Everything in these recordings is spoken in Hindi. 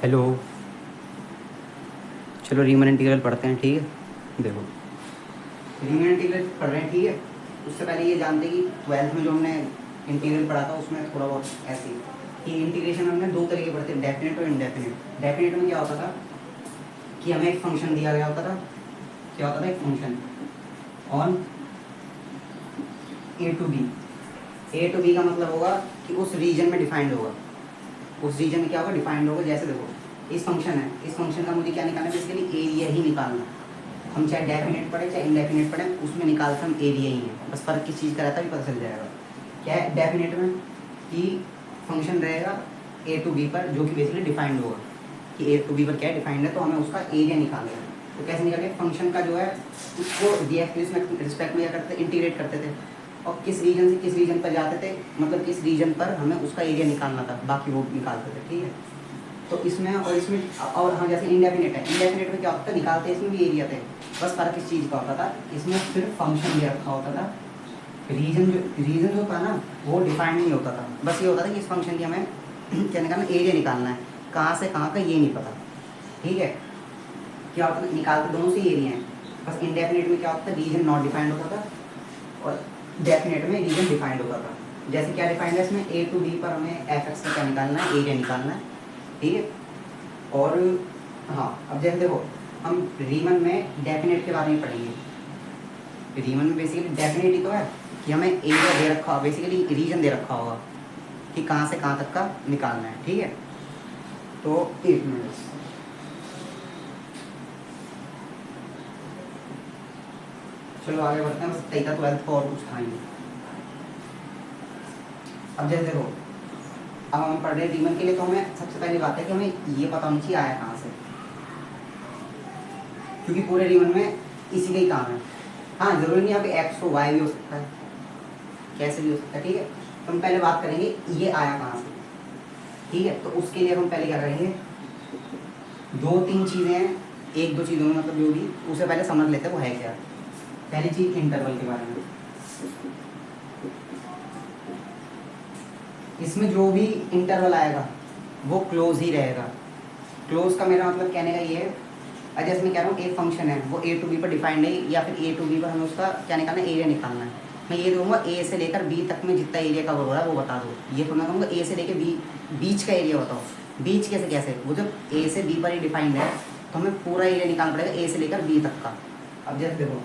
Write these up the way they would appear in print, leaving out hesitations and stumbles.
हेलो। चलो रीमन इंटीग्रल पढ़ते हैं, ठीक है। देखो रीमन इंटीग्रल पढ़ रहे हैं, ठीक है। उससे पहले ये जानते हैं कि ट्वेल्थ में जो हमने इंटीग्रल पढ़ा था उसमें थोड़ा बहुत ऐसे ही कि इंटीग्रेशन हमने दो तरीके पढ़ते हैं, डेफिनेट और इनडेफिनेट। डेफिनेट में क्या होता था कि हमें एक फंक्शन दिया गया होता था। क्या होता था? एक function on A to B. A to B का मतलब होगा कि उस रीजन में डिफाइंड होगा, उस रीजन में क्या होगा? डिफाइंड होगा। जैसे देखो इस फंक्शन है, इस फंक्शन का मुझे क्या निकालना है? बेसिकली एरिया ही निकालना। हम चाहे डेफिनेट पढ़े चाहे इनडेफिनेट पढ़े, उसमें निकालते हम एरिया ही है। बस फर्क किस चीज़ का रहता है भी पता चल जाएगा। क्या है डेफिनेट में? कि फंक्शन रहेगा ए टू बी पर जो कि बेसिकली डिफाइंड होगा कि ए टू बी पर क्या डिफाइंड है, तो हमें उसका एरिया निकालना है। तो कैसे निकालेंगे? फंक्शन का जो है उसको डीएक्स में रिस्पेक्ट में क्या करते थे? इंटीग्रेट करते थे। और किस रीजन से किस रीजन पर जाते थे, मतलब किस रीजन पर हमें उसका एरिया निकालना था, बाकी वो निकालते थे, ठीक है। तो इसमें और इसमें और हाँ, जैसे इंडेफिनेट है, इंडेफिनेट में क्या होता था? निकालते इसमें भी एरिया थे। बस फर्क किस चीज़ का होता था? इसमें सिर्फ फंक्शन भी रखा होता था, रीजन जो था ना वो डिफाइंड नहीं होता था। बस ये होता था कि इस फंक्शन की हमें क्या निकालना? एरिया निकालना है। कहाँ से कहाँ का ये नहीं पता, ठीक है। क्या होता था? निकालते दोनों से एरिया है। बस इंडेफिनेट में क्या होता था? रीजन नॉट डिफाइंड होता था और डेफिनेट में रीजन डिफाइंड होता था। जैसे क्या डिफाइंड है इसमें? ए टू बी पर हमें एफ एक्स का क्या निकालना है? एरिया निकालना है, ठीक है। और हाँ, अब जैसे देखो हम रीमन में डेफिनेट के बारे में पढ़ेंगे। रीमन में बेसिकली डेफिनेट ही तो है कि हमें एरिया दे रखा होगा, बेसिकली रीजन दे रखा होगा कि कहाँ से कहाँ तक का निकालना है, ठीक है। तो एक मिनट, चलो आगे बढ़ते हैं। बस तैका ट्वेल्थ को और कुछ था नहीं। अब जैसे देखो अब हम पढ़ रहे हैं रीमन के लिए, तो हमें सबसे पहली बात है कि हमें ये पता होना चाहिए आया कहाँ से, क्योंकि पूरे रीमन में इसी का ही काम है। हाँ, जरूरी नहीं यहाँ पे एक्स हो वाई भी हो सकता है, कैसे भी हो सकता है, ठीक है। तो हम पहले बात करेंगे ये आया कहाँ से, ठीक है। तो उसके लिए हम पहले क्या करेंगे? दो तीन चीज़ें हैं, एक दो चीज़ों में मतलब जो भी, उसे पहले समझ लेते हैं वो है क्या। पहली चीज़ इंटरवल के बारे में। इसमें जो भी इंटरवल आएगा वो क्लोज ही रहेगा। क्लोज का मेरा मतलब कहने का ये है, जैसे मैं कह रहा हूँ एक फंक्शन है वो ए टू बी पर डिफाइंड है, या फिर ए टू बी पर हमें उसका क्या निकालना है? एरिया निकालना है। मैं ये दूंगा ए से लेकर बी तक में जितना एरिया कवर हो रहा है वो बता दो। ये तो मैं कहूँगा ए से लेकर बी बीच का एरिया बताओ। बीच कैसे कैसे? वो जब ए से बी पर ही डिफाइंड है तो हमें पूरा एरिया निकालना पड़ेगा ए से लेकर बी तक का। अब जैसे देखो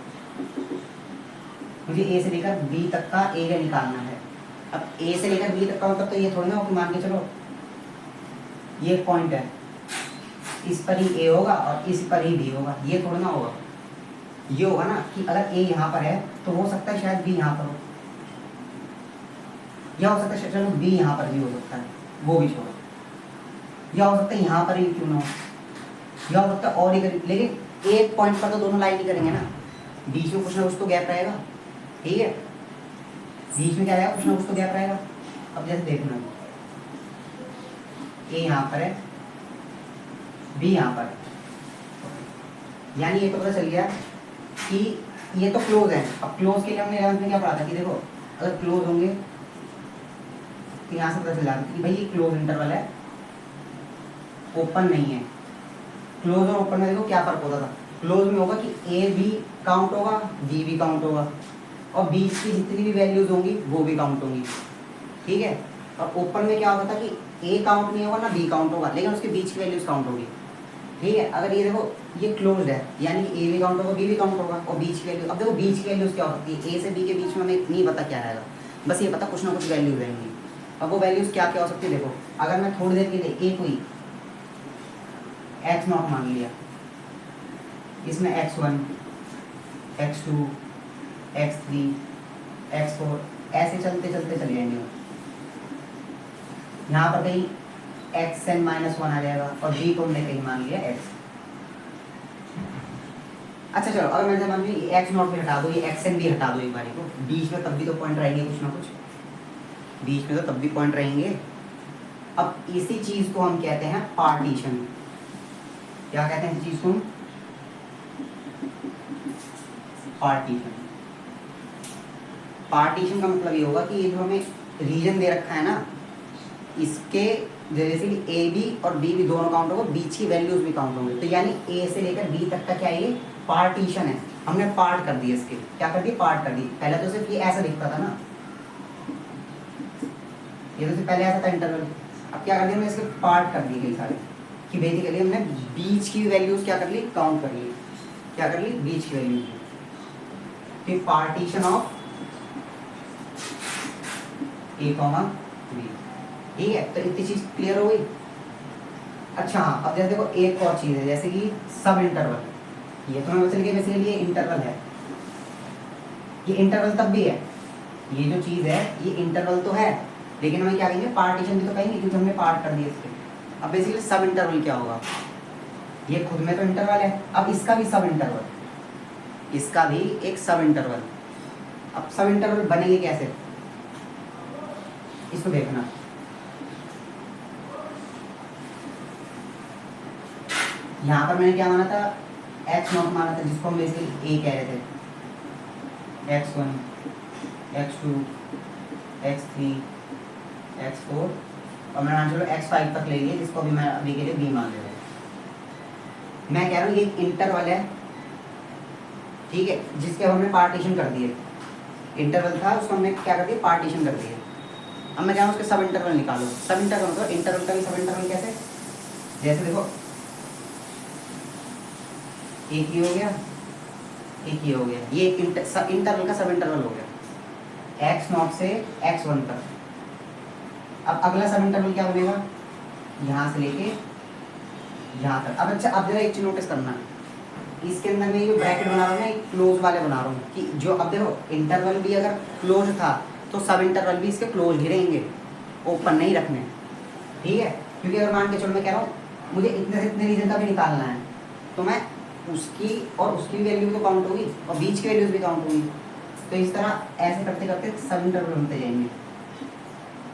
मुझे ए से लेकर बी तक का एरिया निकालना है। अब ए से लेकर बी तक का मतलब तो ये थोड़ी ना हो कि मान के चलो ये पॉइंट है, इस पर ही ए होगा और इस पर ही बी होगा, ये थोड़ा ना होगा। ये होगा ना कि अगर ए यहाँ पर है तो हो सकता है शायद बी यहाँ पर हो, या हो सकता है चलो बी यहाँ पर भी हो सकता है, वो भी छोड़ो। या हो सकता है यहाँ पर ही क्यों ना हो, या हो सकता है और ही करीब, लेकिन एक पॉइंट पर तो दोनों लाइन ही करेंगे ना, बीच में कुछ ना कुछ तो गैप रहेगा, ठीक है। बीच में क्या रहेगा? कुछ ना कुछ तो गैप रहेगा। अब जैसे देखना ए यहाँ पर है, बी यहाँ पर है, यानी ये तो पता चल गया कि ये तो क्लोज है। अब क्लोज के लिए हमने 11th में क्या पढ़ा था कि देखो अगर क्लोज होंगे तो यहाँ से पता चल जाता कि भाई ये क्लोज इंटरवल है, ओपन नहीं है। क्लोज और ओपन में देखो क्या फर्क होता था? क्लोज में होगा कि ए भी काउंट होगा, बी भी काउंट होगा, और बीच की जितनी भी वैल्यूज होंगी वो भी काउंट होंगी, ठीक है। और ओपन में क्या होता था कि ए काउंट नहीं होगा ना बी काउंट होगा, लेकिन उसके बीच की वैल्यूज काउंट होगी, ठीक है। अगर ये देखो ये क्लोज्ड है यानी कि ए भी काउंट होगा बी भी काउंट होगा, और बीच की वैल्यू, अब देखो बीच की वैल्यूज क्या हो सकती है? ए से बी के बीच में हमें नहीं पता क्या आएगा, बस ये पता कुछ ना कुछ वैल्यूज रहेंगी। अब वो वैल्यूज क्या क्या हो सकती है? देखो अगर मैं थोड़ी देर के लिए ए कोई एक्स नॉट मान लिया, इसमें x1 x2 x3 x4 ऐसे चलते चलते चले जाएंगे। यहाँ पर कहीं xn-1 आ जाएगा और b को हमने कहीं मान लिया x। अच्छा चलो अगर मैंने मान लिया x नॉट भी हटा दो, ये xn भी हटा दो एक बार को, बीच में तब भी तो पॉइंट रहेंगे कुछ ना कुछ, बीच में तो तब भी पॉइंट रहेंगे। अब इसी चीज को हम कहते हैं पार्टीशन। क्या कहते हैं इस चीज को? पार्टीशन। पार्टीशन का मतलब ये होगा कि ये जो हमें रीजन दे रखा है ना, इसके जैसे कि ए बी और बी भी दोनों काउंट होगा, बीच की वैल्यूज भी काउंट होंगे। तो यानी ए से लेकर बी तक का क्या है, ये पार्टीशन है। हमने पार्ट कर दिए इसके, क्या कर दिए, पार्ट कर दिए। पहले तो सिर्फ ये ऐसा दिखता था ना, ये तो सिर्फ पहले ऐसा था इंटरवल। अब क्या कर दिया हमने, इसके पार्ट कर दिए कई सारे, कि बेसिकली हमने बीच की वैल्यूज क्या कर ली, काउंट कर ली। क्या कर ली, बीच की वैल्यूज। फिर partition of A comma B, ठीक है। तो इतनी चीज क्लियर हो गई। अच्छा हाँ, अब जैसे देखो एक और चीज है, जैसे कि सब इंटरवल। ये तो हमें चल गया बेसिकली ये इंटरवल है। ये इंटरवल तब भी है, ये जो चीज है ये इंटरवल तो है, लेकिन हमें क्या कहेंगे, पार्टीशन भी तो कहेंगे, क्योंकि हमने पार्ट कर दिया इसके। अब बेसिकली सब इंटरवल क्या होगा, ये खुद में तो इंटरवल है, अब इसका भी सब इंटरवल, इसका भी एक सब इंटरवल। अब सब इंटरवल बनेंगे कैसे, इसको देखना। यहाँ पर मैंने क्या माना था, एक्स नॉट माना था, जिसको हम बेसिकली ए कह रहे थे। x1, x2, x3, x4 और मैं मान चलो x5 तक ले लिए, जिसको अभी मैं अभी के लिए b मान ले रहा हूँ। मैं कह रहा हूँ ये एक इंटरवल है, ठीक है, जिसके हमने पार्टीशन कर दिए। इंटरवल था, उसको हमने क्या कर दिया, पार्टीशन कर दिए। अब मैं कह रहा हूँ उसके सब इंटरवल निकालो। सब इंटरवल मतलब इंटरवल का भी सब इंटरवल कैसे, जैसे देखो एक ही हो गया, एक ही हो गया, ये इंटरवल का सब इंटरवल हो गया, x नॉट से x1 तक। अब अगला सब इंटरवल क्या बनेगा, यहाँ से लेके यहाँ तक। अब अच्छा, अब जरा एक चीज नोटिस करना, इसके अंदर में जो ब्रैकेट बना रहा हूँ मैं, क्लोज वाले बना रहा हूँ, कि जो अब देखो इंटरवल भी अगर क्लोज था तो सब इंटरवल भी इसके क्लोज ही रहेंगे, ओपन नहीं रखने, ठीक है। क्योंकि अगर मान के चलो मैं कह रहा हूँ मुझे इतने से इतने रीजन का भी निकालना है, तो मैं उसकी और उसकी वैल्यू भी तो काउंट होगी और बीच की वैल्यूज भी काउंट होगी। तो इस तरह ऐसे करते करते सब इंटरवल बनते जाएंगे।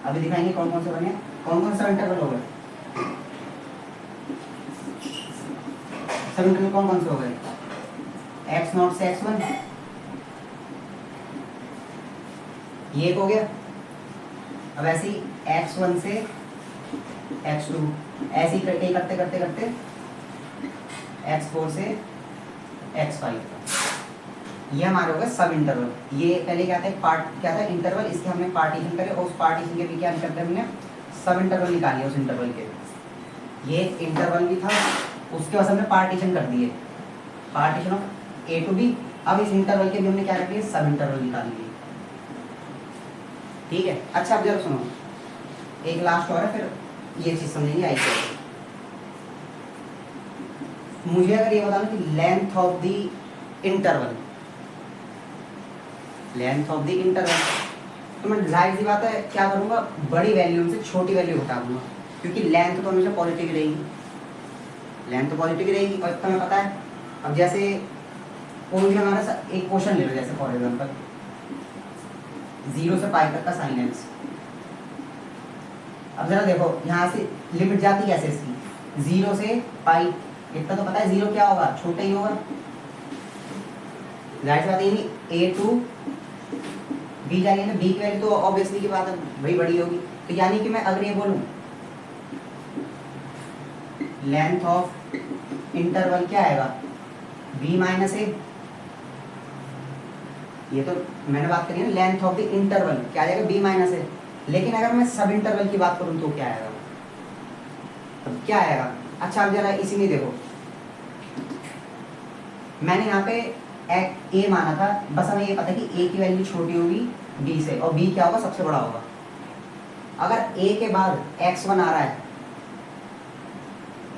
अभी दिखाएंगे कौन कौन से बने, कौन कौन सा इंटरवल हो गए, सब इंटरवल कौन कौन से हो गए, x नॉट से x1, ये एक हो गया। अब ऐसे ही x1 से x2, ऐसे ही करते करते करते करते x4 से x5, ये हमारे हो गए सब इंटरवल। ये पहले क्या था, पार्ट क्या था, इंटरवल, इसके हमने पार्टीशन करे और उस पार्टीशन के भी क्या करते हमने सब इंटरवल निकालिए उस इंटरवल के। ये इंटरवल भी था, उसके बाद हमने पार्टीशन कर दिए, partition of A to B. अब इस इंटरवल के भी हमने क्या कर दिया, सब इंटरवल निकाल लिए, ठीक है। अच्छा अब जरा सुनो, एक लास्ट और है, फिर ये चीज समझेंगे आई कैसे। मुझे अगर ये बताना कि length of the interval, length of the interval, तो मैं जाहिर सी बात है क्या करूंगा, बड़ी वैल्यू से छोटी वैल्यू हटा दूंगा, क्योंकि लेंथ तो हमेशा पॉजिटिव रहेगी, लेंथ तो पॉजिटिव रहेगी। और इतना पता है, अब जैसे कोई भी हमारा एक क्वेश्चन ले लो, जैसे फॉर एग्जाम्पल 0 से पाई तक का साइन एक्स। अब जरा देखो यहाँ से लिमिट जाती कैसे इसकी, 0 से पाई, इतना तो पता है 0 क्या होगा, छोटा ही होगा, जाहिर सी बात है। a टू b जाएंगे ना, b की वैल्यू तो ऑब्वियसली की बात है वही बड़ी होगी। तो यानी कि मैं अगर ये बोलूं लेंथ ऑफ इंटरवल क्या आएगा, b माइनस a, ये तो मैंने बात करी है ना, लेंथ ऑफ द इंटरवल क्या आ जाएगा, b माइनस a। लेकिन अगर मैं सब इंटरवल की बात करूं तो क्या आएगा, तो क्या आएगा। अच्छा अब जरा इसी में देखो, मैंने यहाँ पे ए माना था, बस हमें ये पता है कि ए की वैल्यू छोटी होगी बी से, और बी क्या होगा, सबसे बड़ा होगा। अगर ए के बाद x1 आ रहा है,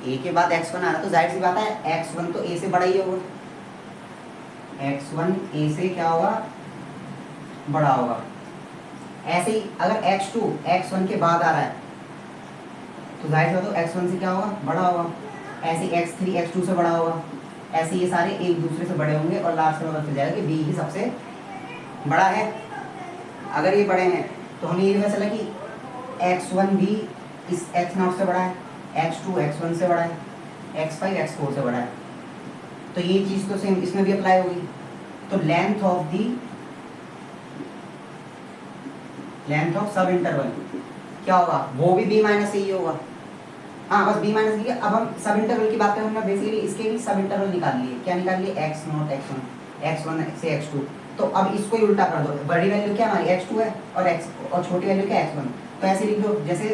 ए के बाद x1 आ रहा है, तो जाहिर सी बात है x1 तो ए से बड़ा ही होगा, x1 ए से क्या होगा, बड़ा होगा। ऐसे ही अगर x2 x1 के बाद आ रहा है, तो जाहिर सी बात है x1 से क्या होगा, बड़ा होगा। ऐसे x3 x2 से बड़ा होगा, ऐसे ये सारे एक दूसरे से बड़े होंगे, और लास्ट में पता चल जाएगा कि बी ही सबसे बड़ा है। अगर ये बड़े हैं तो हमें ये भी पता चला कि x1 भी इस x0 से बड़ा है, x2 x1 से बड़ा है, x5 x4 से बड़ा है। तो ये चीज़ तो सेम इसमें भी अप्लाई होगी। तो लेंथ ऑफ सब इंटरवल क्या होगा, वो भी b माइनस से ही होगा। हाँ बस बी माइनस बी। अब हम सब इंटरवल की बात करें, हमने बेसिकली इसके भी सब इंटरवल निकाल लिए। क्या निकाल लिए? एक्स नॉट एक्स वन से एक्स टू। तो अब इसको ही उल्टा कर दो, बड़ी वैल्यू क्या हमारी एक्स टू है और छोटी वैल्यू क्या एक्स वन। तो ऐसे लिख दो जैसे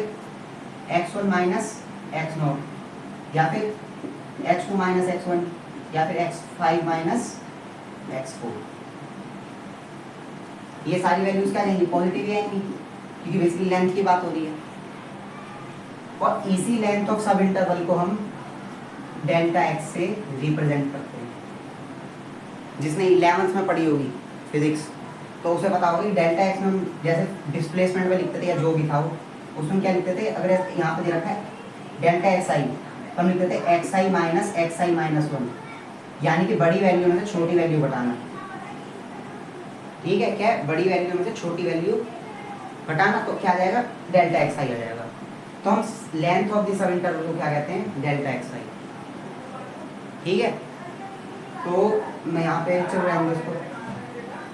X one minus X nought, या फिर X two minus X one, या फिर X five minus X four. ये सारी वैल्यूज क्या रहेंगी? पॉजिटिव ही आएंगी, क्योंकि बेसिकली लेंथ की बात हो रही है। और इसी लेंथ ऑफ सब इंटरवल को हम डेल्टा एक्स से रिप्रेजेंट करते हैं। जिसने 11th में पढ़ी होगी फिजिक्स तो उसे पता होगा कि डेल्टा एक्स में हम जैसे डिस्प्लेसमेंट में लिखते थे या जो भी था वो, उसमें क्या लिखते थे? अगर यहाँ पे दे रखा है डेल्टा एक्स आई, तो हम लिखते थे एक्स आई माइनस वन, यानी कि बड़ी वैल्यू में से छोटी वैल्यू घटाना। ठीक है, क्या है? बड़ी वैल्यू में से छोटी वैल्यू घटाना, तो क्या आ जाएगा? डेल्टा एक्स आई आ जाएगा। तो हम length of the sub interval को क्या कहते हैं? डेल्टा एक्स आई। ठीक है, तो मैं यहाँ पे चल रहा हूँ, इसको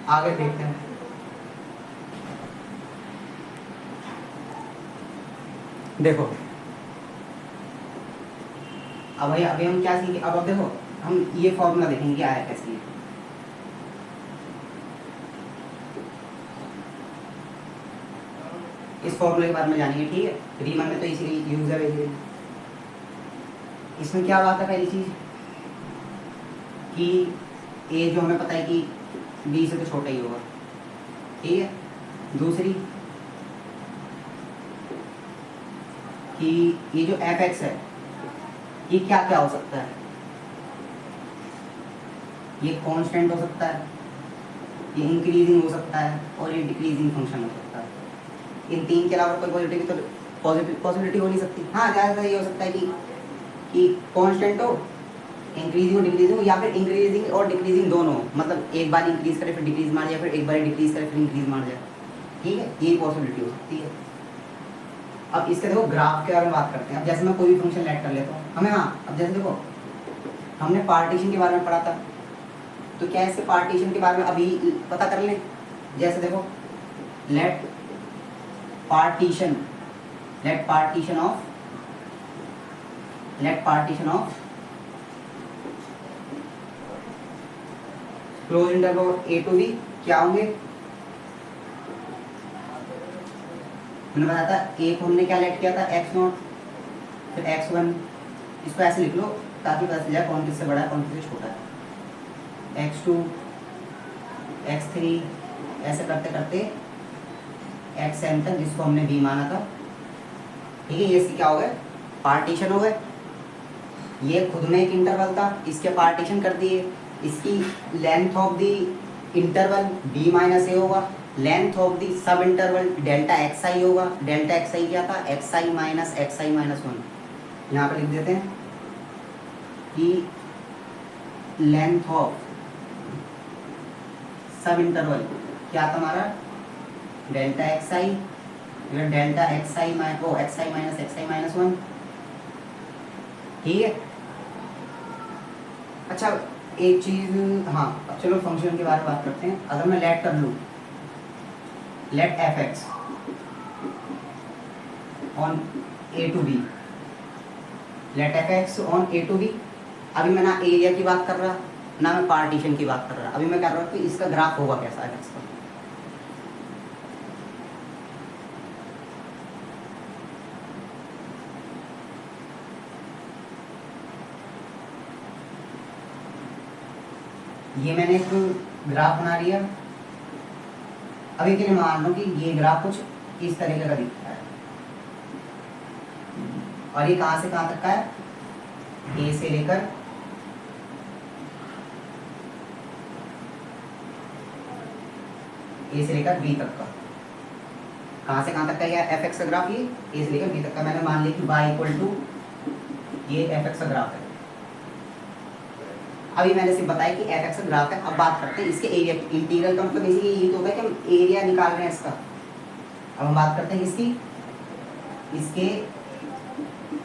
आगे देखते हैं। देखो अब भाई अभी हम क्या सीखेंगे? अब देखो हम ये फॉर्मूला देखेंगे आया कैसे। इस फॉर्मूले के बारे में जानेंगे। ठीक है, रीमन में तो इसीलिए यूज है। इसमें क्या बात है? पहली चीज कि ए जो हमें पता है कि बी से तो छोटा ही होगा। ठीक है, दूसरी कि ये जो एफ एक्स है ये क्या क्या हो सकता है? ये कांस्टेंट हो सकता है, ये इंक्रीजिंग हो सकता है, और ये डिक्रीजिंग फंक्शन हो सकता है। इन तीन के अलावा कोई पॉजिटिविटी हो नहीं सकती। हाँ, ज़्यादातर ये हो सकता है कि कांस्टेंट हो, इंक्रीजिंग और डिक्रीजिंग हो, या फिर इंक्रीजिंग और डिक्रीजिंग दोनों हो। मतलब एक बार इंक्रीज करे फिर डिक्रीज मार जाए, फिर एक बार डिक्रीज करे फिर इंक्रीज मार जाए। ठीक है, ये पॉसिबिलिटी हो सकती है। अब इसके देखो ग्राफ के बारे में बात करते हैं। अब जैसे मैं कोई भी फंक्शन लेट कर लेता हूँ हमें, हाँ अब जैसे देखो हमने पार्टीशन के बारे में पढ़ा था, तो क्या इसके पार्टीशन के बारे में अभी पता कर लें। जैसे देखो let partition of close interval A to B क्या होंगे? मैंने बताया था ए को हमने क्या लेट किया था? एक्स नॉट, फिर एक्स वन। इसको ऐसे लिख लो ताकि पता चल जाए कौन किससे बड़ा है कौन किससे छोटा है। एक्स टू, एक्स थ्री, ऐसे करते करते एक्स एन तक, जिसको हमने बी माना था। ठीक है, ये इसकी क्या हो गए? पार्टीशन हो गए। ये खुद में एक इंटरवल था, इसके पार्टीशन कर दिए। इसकी length of the interval B minus A होगा, length of the sub interval delta X I होगा। डेल्टा एक्स आई क्या था? X I minus one. यहाँ पे लिख देते हैं कि लेंथ ऑफ सब इंटरवल क्या था हमारा? Delta X I, delta X I minus one. ठीक है, अच्छा एक चीज, हाँ अब चलो फंक्शन के बारे में बात करते हैं। अगर मैं लेट कर लूँ, let F X on A to B, let F X on A to B. अभी मैं ना एरिया की बात कर रहा ना मैं पार्टीशन की बात कर रहा, अभी मैं कर रहा हूँ कि इसका ग्राफ होगा कैसा है इसका। ये मैंने एक ग्राफ बना लिया। अभी के लिए मान लो कि ये ग्राफ कुछ इस तरीके का दिखता है, और ये कहाँ से कहाँ तक का है? ए से लेकर बी तक का। कहाँ से कहाँ तक का ये एफ एक्स का ग्राफ? ये ए से लेकर बी तक का। मैंने मान लिया कि y इक्वल टू ये एफ एक्स का ग्राफ है। अभी मैंने सिर्फ बताया कि एफ एक्स का ग्राफ है। अब बात करते हैं इसके एरिया की। इंटीग्रल का मतलब बेसिकली यही तो होता है कि हम एरिया निकाल रहे हैं इसका। अब हम बात करते हैं इसके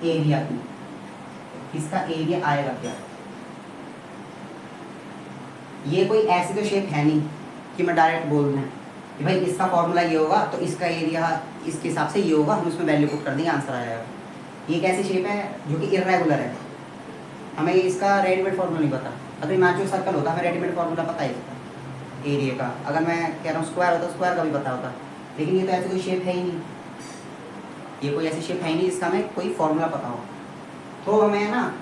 एरिया की। इसका एरिया आएगा क्या? ये कोई ऐसी तो शेप है नहीं कि मैं डायरेक्ट बोल दूँ कि भाई इसका फॉर्मूला ये होगा तो इसका एरिया इसके हिसाब से ये होगा, हम उसमें वैल्यू पुट कर देंगे आंसर आ जाएगा। ये एक ऐसी शेप है जो कि इर्रेगुलर है, हमें इसका रेडीमेड फॉर्मूला नहीं पता। अगर इमेजिनरी सर्कल होता हमें रेडीमेड फॉर्मूला पता ही होता एरिया का। अगर मैं कह रहा हूँ स्क्वायर होता स्क्वायर का भी पता होता, लेकिन ये तो ऐसी कोई शेप है ही नहीं, ये कोई ऐसी शेप है ही नहीं जिसका हमें कोई फॉर्मूला पता हो। तो हमें ना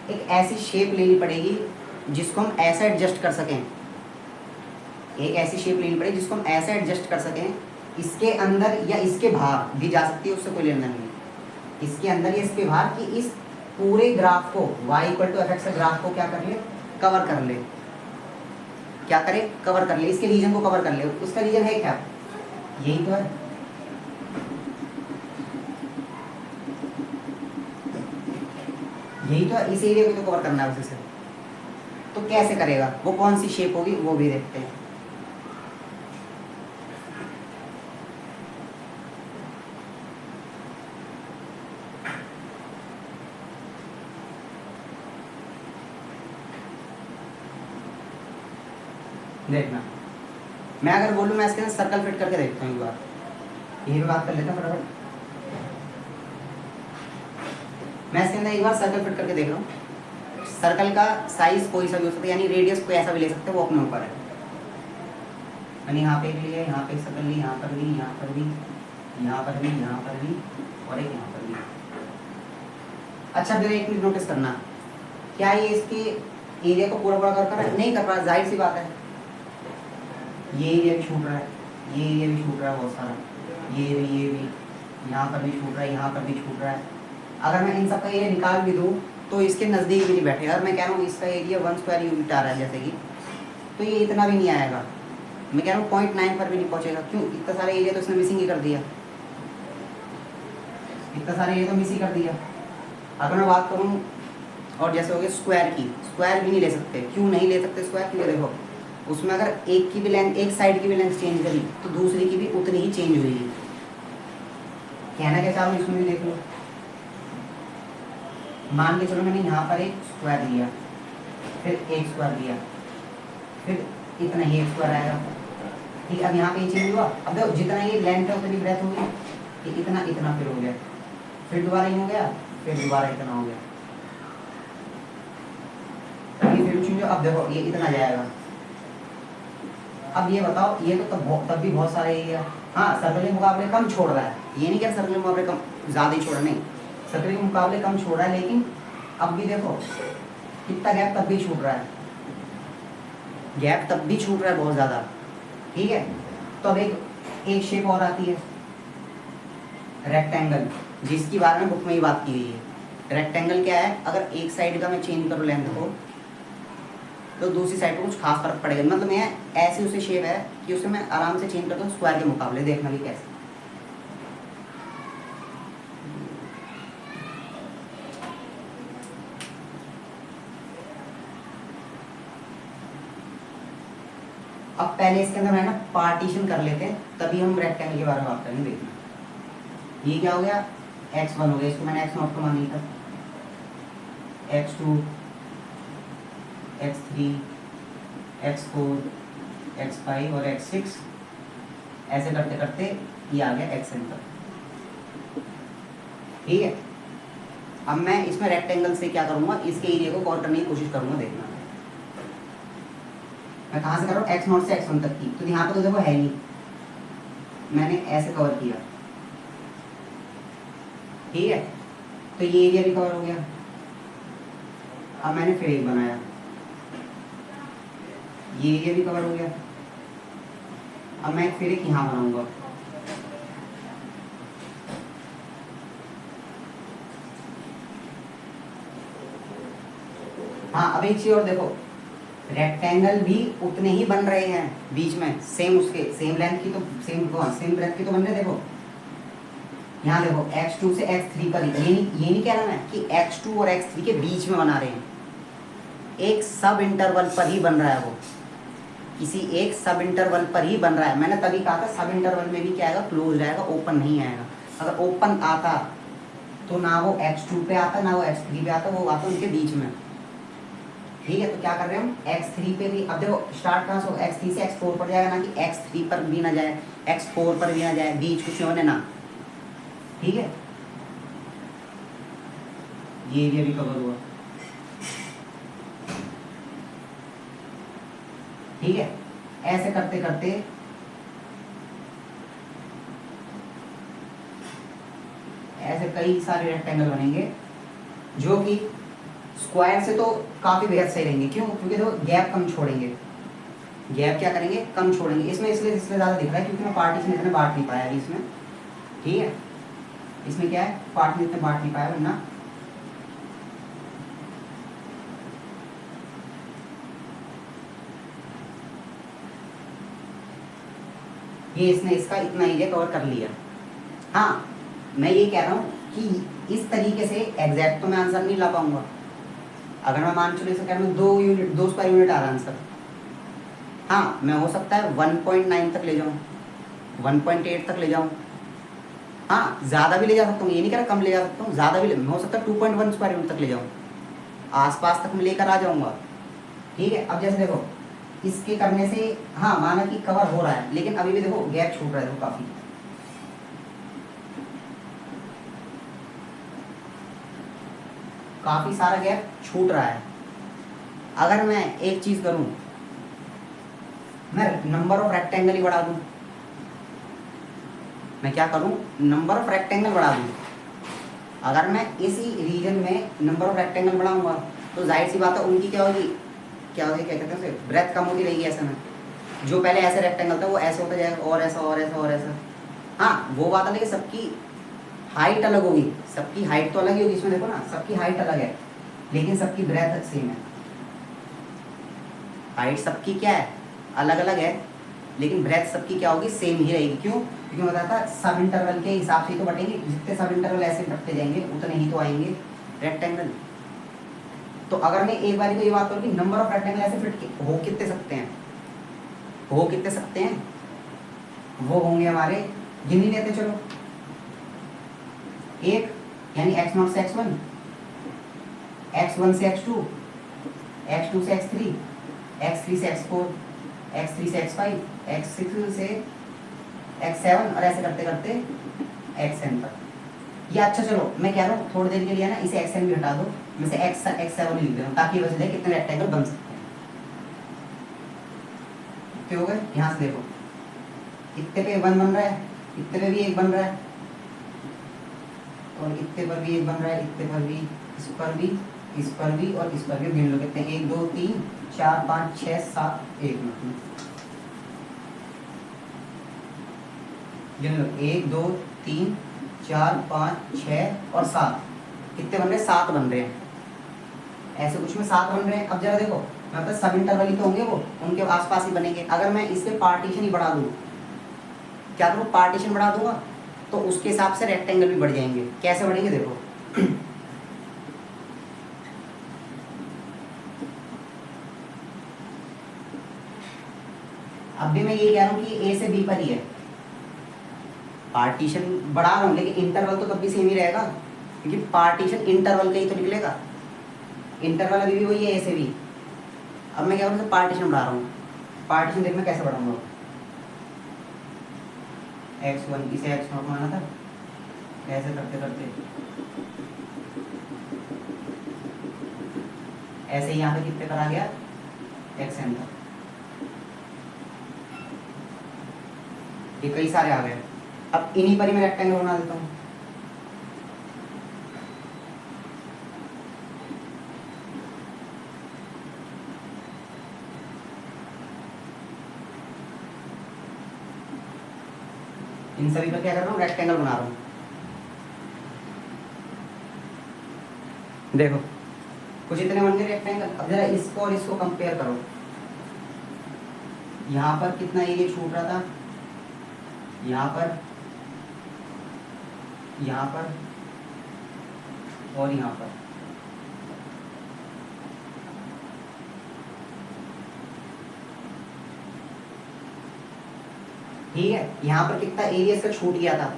एक ऐसी शेप लेनी पड़ेगी जिसको हम ऐसे एडजस्ट कर सकें, एक ऐसी शेप लेनी पड़ेगी जिसको हम ऐसे एडजस्ट कर सकें, इसके अंदर या इसके बाहर भी जा सकती है, उससे कोई लेना नहीं, इसके अंदर या इसके बाहर, कि इस पूरे ग्राफ को y = fx ग्राफ को क्या कर ले, कवर कर ले। क्या करे, कवर कर ले, इसके रीजन को कवर कर ले। उसका रीजन है क्या, यही तो है, यही तो है, इस एरिया को तो कवर करना है उसे से। तो कैसे करेगा, वो कौन सी शेप होगी वो भी देखते हैं। देखना, मैं अगर बोलूँ मैं इसके अंदर सर्कल फिट करके देखता हूँ एक बार, यही पे बात कर लेता हूँ फटाफट। मैं इसके अंदर एक बार सर्कल फिट करके देख रहा हूँ। सर्कल का साइज कोई सा भी हो सकता है, यानी रेडियस कोई ऐसा भी ले सकते हैं, वो अपने ऊपर है। मैंने यहाँ पे लिए, यहाँ पे सर्कल ली, यहाँ पर भी, यहाँ पर भी, यहाँ पर भी, यहाँ पर भी, और एक यहाँ पर भी। अच्छा फिर एक मिनट नोटिस करना, क्या ये इसके एरिया को पूरा पूरा कर रहा है, नहीं कर रहा, जाहिर सी बात है। ये एरिया भी छूट रहा है, ये एरिया भी छूट रहा है बहुत सारा, ये भी, यहाँ पर भी छूट रहा है, यहाँ पर भी छूट रहा है। अगर मैं इन सब का एरिया निकाल भी दूँ तो इसके नज़दीक भी नहीं बैठेगा। अगर मैं कह रहा हूँ इसका एरिया 1 स्क्वायर यूनिट आ रहा है जैसे कि, तो ये इतना भी नहीं आएगा। मैं कह रहा हूँ 0.9 पर भी नहीं पहुँचेगा। क्यों, इतना सारा एरिया तो इसने मिसिंग ही कर दिया, इतना सारा एरिया तो मिस ही कर दिया। अगर मैं बात करूँ और जैसे हो गया स्क्वायर की, स्क्वायर भी नहीं ले सकते। क्यों नहीं ले सकते स्क्वायर, क्योंकि देखो उसमें अगर एक की भी लेंथ, एक साइड की भी लेंथ चेंज करी तो दूसरी की भी उतनी ही चेंज हुई। कहना क्या चाहूँ, इसमें भी देख लो। मान के चलो मैंने यहाँ पर एक स्क्वायर लिया, फिर एक स्क्वायर लिया, फिर इतना ही एक स्क्वायर आएगा, ठीक। अब यहाँ पे ये चेंज हुआ, अब देखो जितना ये लेंथ है उतनी ब्रेथ होगी, ये इतना इतना फिर हो गया, फिर दोबारा ये हो गया, फिर दोबारा इतना हो गया, ये फिर चेंज। अब देखो ये इतना जाएगा। अब ये बताओ, ये तो तब भी बहुत सारे एरिया, हाँ सर्कल के मुकाबले कम छोड़ रहा है, ये नहीं क्या सर्कल के मुकाबले कम ज़्यादा ही छोड़ा, नहीं, सर्कल के मुकाबले कम छोड़ रहा है, लेकिन अब भी देखो कितना गैप तब भी छूट रहा है, गैप तब भी छूट रहा है बहुत ज़्यादा, ठीक है। तो अब एक शेप और आती है रेक्टेंगल, जिसकी बारे में बुक में ही बात की गई है। रेक्टेंगल क्या है, अगर एक साइड का मैं चेंज करूँ लेंथ को, तो दूसरी साइड को कुछ खास फर्क पड़ेगा। मतलब मैं ऐसी उसे शेप है कि उसे मैं आराम से चेंज करता हूँ स्क्वायर के मुकाबले। देखना भी कैसे, अब पहले इसके अंदर है ना पार्टीशन कर लेते हैं, तभी हम रेक्टेंगल के बारे में बात करेंगे। देखना ये क्या हो गया, x1 हो गया, इसको मैंने x0 को मान लिया, x2, x3, x4, x5 और x6, ऐसे करते करते ये आ गया xn तक, ठीक है। अब मैं इसमें रेक्टेंगल से क्या करूँगा, इसके एरिया को कवर करने की कोशिश करूँगा। देखना मैं कहाँ से कर रहा हूँ, x0 से x1 तक की, तो यहाँ पर तो देखो है नहीं, मैंने ऐसे कवर किया, ठीक है। तो ये एरिया भी कवर हो गया। अब मैंने फिर एक बनाया, ये एरिया भी कवर हो गया। अब मैं फिर एक यहाँ बनाऊंगा, हाँ। अब एक चीज और देखो, रेक्टेंगल भी उतने ही बन रहे हैं बीच में, सेम उसके सेम लेंथ की, तो सेम ब्रेथ की तो बन रहे। देखो यहाँ देखो x2 से x3 पर, ये नहीं कह रहा मैं कि x2 और x3 के बीच में बना रहे हैं, एक सब इंटरवल पर ही बन रहा है, वो किसी एक सब इंटरवल पर ही बन रहा है। मैंने तभी कहा था सब इंटरवल में भी क्या आएगा, क्लोज आएगा, ओपन नहीं आएगा। अगर ओपन आता तो ना वो x2 पे आता ना वो x3 पे आता, वो आता उनके बीच में, ठीक है। तो क्या कर रहे हैं हम, x3 पे भी, अब देखो स्टार्ट कहाँ से होगा, x3 से x4 पर जाएगा, ना कि x3 पर भी ना जाए, x4 पर भी ना जाए, बीच कुछ होने ना, ठीक है। ये एरिया भी कवर हुआ। ठीक है, ऐसे करते करते ऐसे कई सारे रेक्टेंगल बनेंगे जो कि स्क्वायर से तो काफी बेहद सही रहेंगे। क्यों? क्योंकि तो गैप कम छोड़ेंगे, गैप क्या करेंगे, कम छोड़ेंगे। इसमें इसलिए ज्यादा दिख रहा है क्योंकि मैं पार्टीशन इतने बांट नहीं पाया अभी इसमें। ठीक है, इसमें क्या है, पार्टीशन इतने बांट नहीं पाया, वरना ये इसने इसका इतना एरिया कवर कर लिया। हाँ, मैं ये कह रहा हूँ कि इस तरीके से एग्जैक्ट तो मैं आंसर नहीं ला पाऊंगा। अगर मैं मान चलो इसे कह रहा हूँ 2 स्क्वायर यूनिट आ रहा आंसर, हाँ मैं हो सकता है 1.9 तक ले जाऊँ, 1.8 तक ले जाऊँ, हाँ ज़्यादा भी ले जा सकता हूँ, ये नहीं कह रहा कम ले जा सकता हूँ, ज़्यादा भी हो सकता है 2.1 स्क्वायर यूनिट तक ले जाऊँ, आसपास तक मैं लेकर आ जाऊँगा। ठीक है, अब जैसे देखो इसके करने से हाँ माना कि कवर हो रहा है, लेकिन अभी भी देखो गैप छूट रहा है, देखो काफ़ी, काफ़ी सारा गैप छूट रहा है। अगर मैं एक चीज़ करूँ, मैं नंबर ऑफ रेक्टेंगल ही बढ़ा दूँ, मैं क्या करूँ, नंबर ऑफ रेक्टेंगल बढ़ा दूँ। अगर मैं इसी रीजन में नंबर ऑफ रेक्टेंगल बढ़ाऊंगा तो जाहिर सी बात है उनकी क्या होगी, क्या कहते हैं उसे, ब्रेथ कम होती रहेगी। ऐसे में जो पहले ऐसे रेक्टेंगल था वो ऐसे होता जाएगा, और ऐसा और ऐसा और ऐसा। हाँ वो बात अलग है, सबकी हाइट अलग होगी, सबकी हाइट तो अलग ही होगी, इसमें देखो ना सबकी हाइट अलग है लेकिन सबकी ब्रेथ सेम है। हाइट सबकी क्या है, अलग अलग है, लेकिन ब्रेथ सबकी क्या होगी, सेम ही रहेगी। क्यों? क्योंकि मैं बताया था सब इंटरवल के हिसाब से ही तो बटेंगे, जितने सब इंटरवल ऐसे बढ़ते जाएंगे उतने ही तो आएंगे रेक्टेंगल। तो अगर मैं एक बार को ये बात करूँ कि नंबर ऑफ रेक्टेंगल ऐसे फिट हो कितने सकते हैं, हो कितने सकते हैं, वो होंगे हमारे, गिन ही लेते चलो, एक यानी x0 से x1, x1 से x2, x2 से x3, x3 से x4, x3 से x5, x6 से x7 और ऐसे करते करते xn तक। ये अच्छा चलो मैं कह रहा हूँ थोड़ी देर के लिए ना इसे xn भी हटा दो, मैं से x7 लिख दे रहा हूँ ताकि बच जाए कितने रेक्टेंगल बन सकते हैं। कितने हो गए, यहाँ से देखो इतने पे 1 बन रहा है, इतने पे भी 1 बन रहा है, और इतने पर भी 1 बन रहा है, इतने पर भी, इस पर भी, इस पर भी और इस पर भी। गिन लो कितने, 1 2 3 4 5 6 7, 1 मिनट गिन लो, 1 2 3 4 5 6 और 7, कितने बन रहे हैं, 7 बन रहे हैं। ऐसे कुछ में 7 बन रहे हैं। अब जरा देखो मतलब सब इंटरवल ही तो होंगे, वो उनके आसपास ही बनेंगे। अगर मैं इसके पार्टीशन ही बढ़ा दूँ, क्या करूँ, पार्टीशन बढ़ा दूंगा तो उसके हिसाब से रेक्टेंगल भी बढ़ जाएंगे। कैसे बढ़ेंगे देखो, अब भी मैं ये कह रहा हूँ कि ए से बी पर ही है, पार्टीशन बढ़ा रहा हूँ लेकिन इंटरवल तो तब भी सेम ही रहेगा क्योंकि पार्टीशन इंटरवल का ही तो निकलेगा। इंटरवल अभी भी वही है ए से बी। अब मैं क्या करूँ, पार्टीशन बढ़ा रहा हूँ, पार्टीशन देखना कैसे बढ़ाऊंगा, x1 इसे x0 माना था, ऐसे करते करते ऐसे ही यहाँ पे कितने पर आ गया, xn तक। ये कई सारे आ गए। अब इन्हीं पर ही मैं रेक्टेंगल बना देता हूँ। इन सभी पर क्या कर रहा हूँ, रेक्टेंगल बना रहा हूँ। देखो कुछ इतने बन गए रेक्टेंगल। अब जरा इसको और इसको कंपेयर करो, यहाँ पर कितना एरिया छूट रहा था, यहाँ पर, यहाँ पर और यहाँ पर। ठीक है, यहाँ पर कितना एरिया इसका छूट गया था,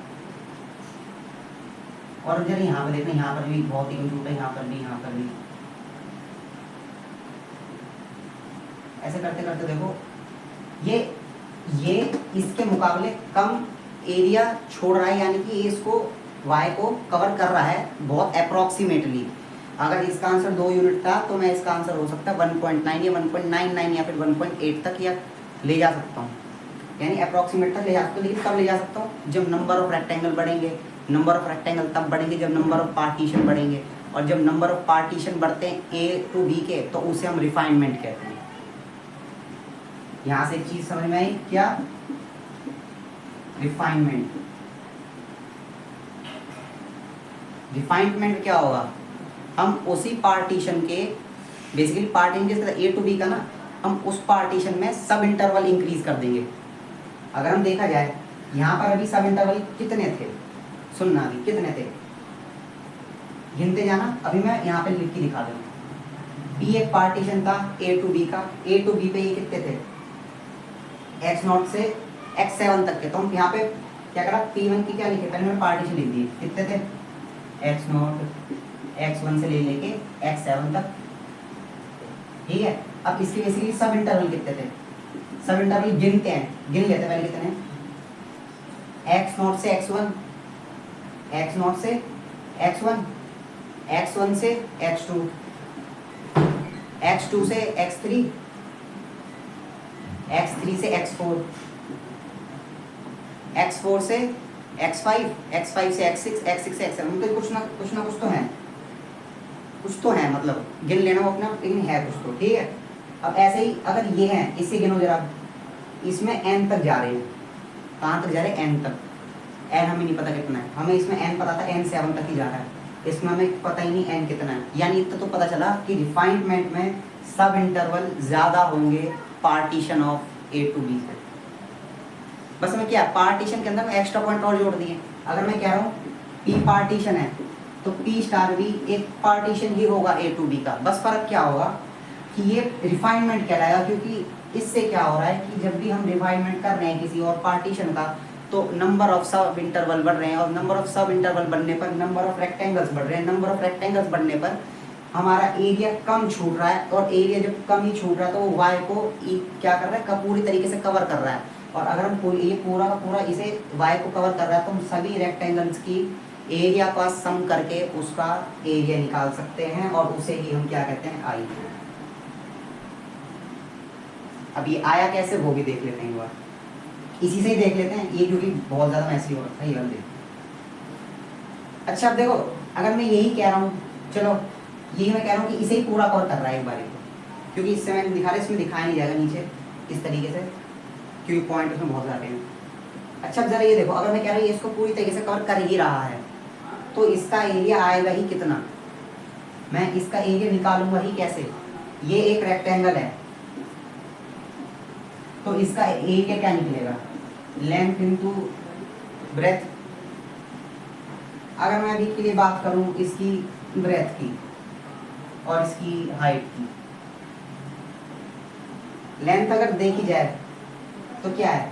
और जरा यहाँ पर देखना, यहाँ पर भी बहुत ही कम छूटा है, यहाँ पर भी, यहाँ पर भी। ऐसे करते करते देखो ये इसके मुकाबले कम एरिया छोड़ रहा है, यानी कि ये इसको y को कवर कर रहा है बहुत अप्रोक्सीमेटली। अगर इसका आंसर 2 यूनिट था तो मैं इसका आंसर हो सकता है 1.9 या 1.99 या फिर 1.8 तक या ले जा सकता हूँ, यानी अप्रॉक्सीमेट तक ले जा सकता हूँ। लेकिन कब ले जा सकता हूँ? जब नंबर ऑफ रेक्टेंगल बढ़ेंगे। नंबर ऑफ रेक्टेंगल तब बढ़ेंगे जब नंबर ऑफ पार्टीशन बढ़ेंगे, और जब नंबर ऑफ पार्टीशन बढ़ते हैं ए टू बी के तो उसे हम रिफाइनमेंट कहते हैं। यहाँ से एक चीज समझ में आई क्या? रिफाइनमेंट। रिफाइनमेंट क्या होगा? हम उसी पार्टीशन के, बेसिकली पार्टीशन जैसे ए टू बी का ना, हम उस पार्टीशन में सब इंटरवल इंक्रीज कर देंगे। अगर हम देखा जाए यहाँ पर अभी सब इंटरवल कितने थे, सुनना अभी कितने थे, गिनते जाना। अभी मैं यहाँ पे लिख के दिखा दूँ। पी एक पार्टीशन था ए टू बी का, ए टू बी पे ये कितने थे? x0 से x7 तक के। तो हम यहाँ पे क्या करा, P1 की क्या लिखे, पहले मैंने पार्टीशन लिख दी, कितने थे? x0 x1 से लेके x7 तक, ठीक है। अब इसके बेसिकली सब इंटरवल कितने थे? सब इंटरवल गिनते हैं, गिन लेते हैं पहले कितने, x0 से x1, x0 से x1, x1 से x2, x2 से x3, x3 से x4, x4 से x5, x5 से x6, x6 से x7। मतलब कुछ ना कुछ तो है, कुछ तो है, मतलब गिन लेना वो अपना, लेकिन है कुछ तो, ठीक है। अब ऐसे ही अगर ये है, इससे गिनो जरा, इसमें n तक जा रहे हैं, कहाँ तक जा रहे हैं? n तक। n हमें नहीं पता कितना है, हमें इसमें n पता था n7 तक ही जा रहा है, इसमें हमें पता ही नहीं n कितना है। यानी इतना तो पता चला कि रिफाइनमेंट में सब इंटरवल ज़्यादा होंगे partition of A to B से। बस हमें क्या, पार्टीशन के अंदर में एक्स्ट्रा पॉइंट और जोड़ दिए। अगर मैं कह रहा हूँ पी पार्टीशन है तो पी स्टार भी एक पार्टीशन ही होगा ए टू बी का। बस फर्क क्या होगा कि ये रिफाइनमेंट कहलाएगा, क्योंकि इससे क्या हो रहा है कि जब भी हम रिफाइनमेंट कर रहे हैं किसी और पार्टीशन का, तो नंबर ऑफ सब इंटरवल बढ़ रहे हैं, और नंबर ऑफ सब इंटरवल बढ़ने पर नंबर ऑफ रेक्टेंगल्स बढ़ रहे हैं। नंबर ऑफ रेक्टेंगल्स बढ़ने पर हमारा एरिया कम छूट रहा है, और एरिया जब कम ही छूट रहा है तो वो वाई को क्या कर रहा है, पूरी तरीके से कवर कर रहा है। और अगर हम ये पूरा का पूरा इसे वाई को कवर कर रहा है तो हम सभी रेक्टेंगल्स की एरिया का सम करके उसका एरिया निकाल सकते हैं, और उसे ही हम क्या कहते हैं, आई। अब ये आया कैसे वो भी देख लेते हैं एक बार, इसी से ही देख लेते हैं ये, क्योंकि बहुत ज़्यादा मैसी हो रहा है ये वाला। अच्छा अब देखो, अगर मैं यही कह रहा हूँ, चलो यही मैं कह रहा हूँ कि इसे ही पूरा कवर कर रहा है एक बार को, क्योंकि इससे मैंने दिखा रहा है, इसमें दिखाया नहीं जाएगा नीचे इस तरीके से, क्योंकि पॉइंट उसमें बहुत सारे हैं। अच्छा अब जरा ये देखो, अगर मैं कह रहा हूँ ये इसको पूरी तरीके से कवर कर ही रहा है तो इसका एरिया आएगा ही कितना? मैं इसका एरिया निकालूंगा ही कैसे? ये एक रेक्टेंगल है तो इसका एरिया क्या निकलेगा? Length into breadth. अगर मैं अभी के लिए बात करूं इसकी ब्रेथ की और इसकी हाइट की, लेंथ अगर देखी जाए तो क्या है,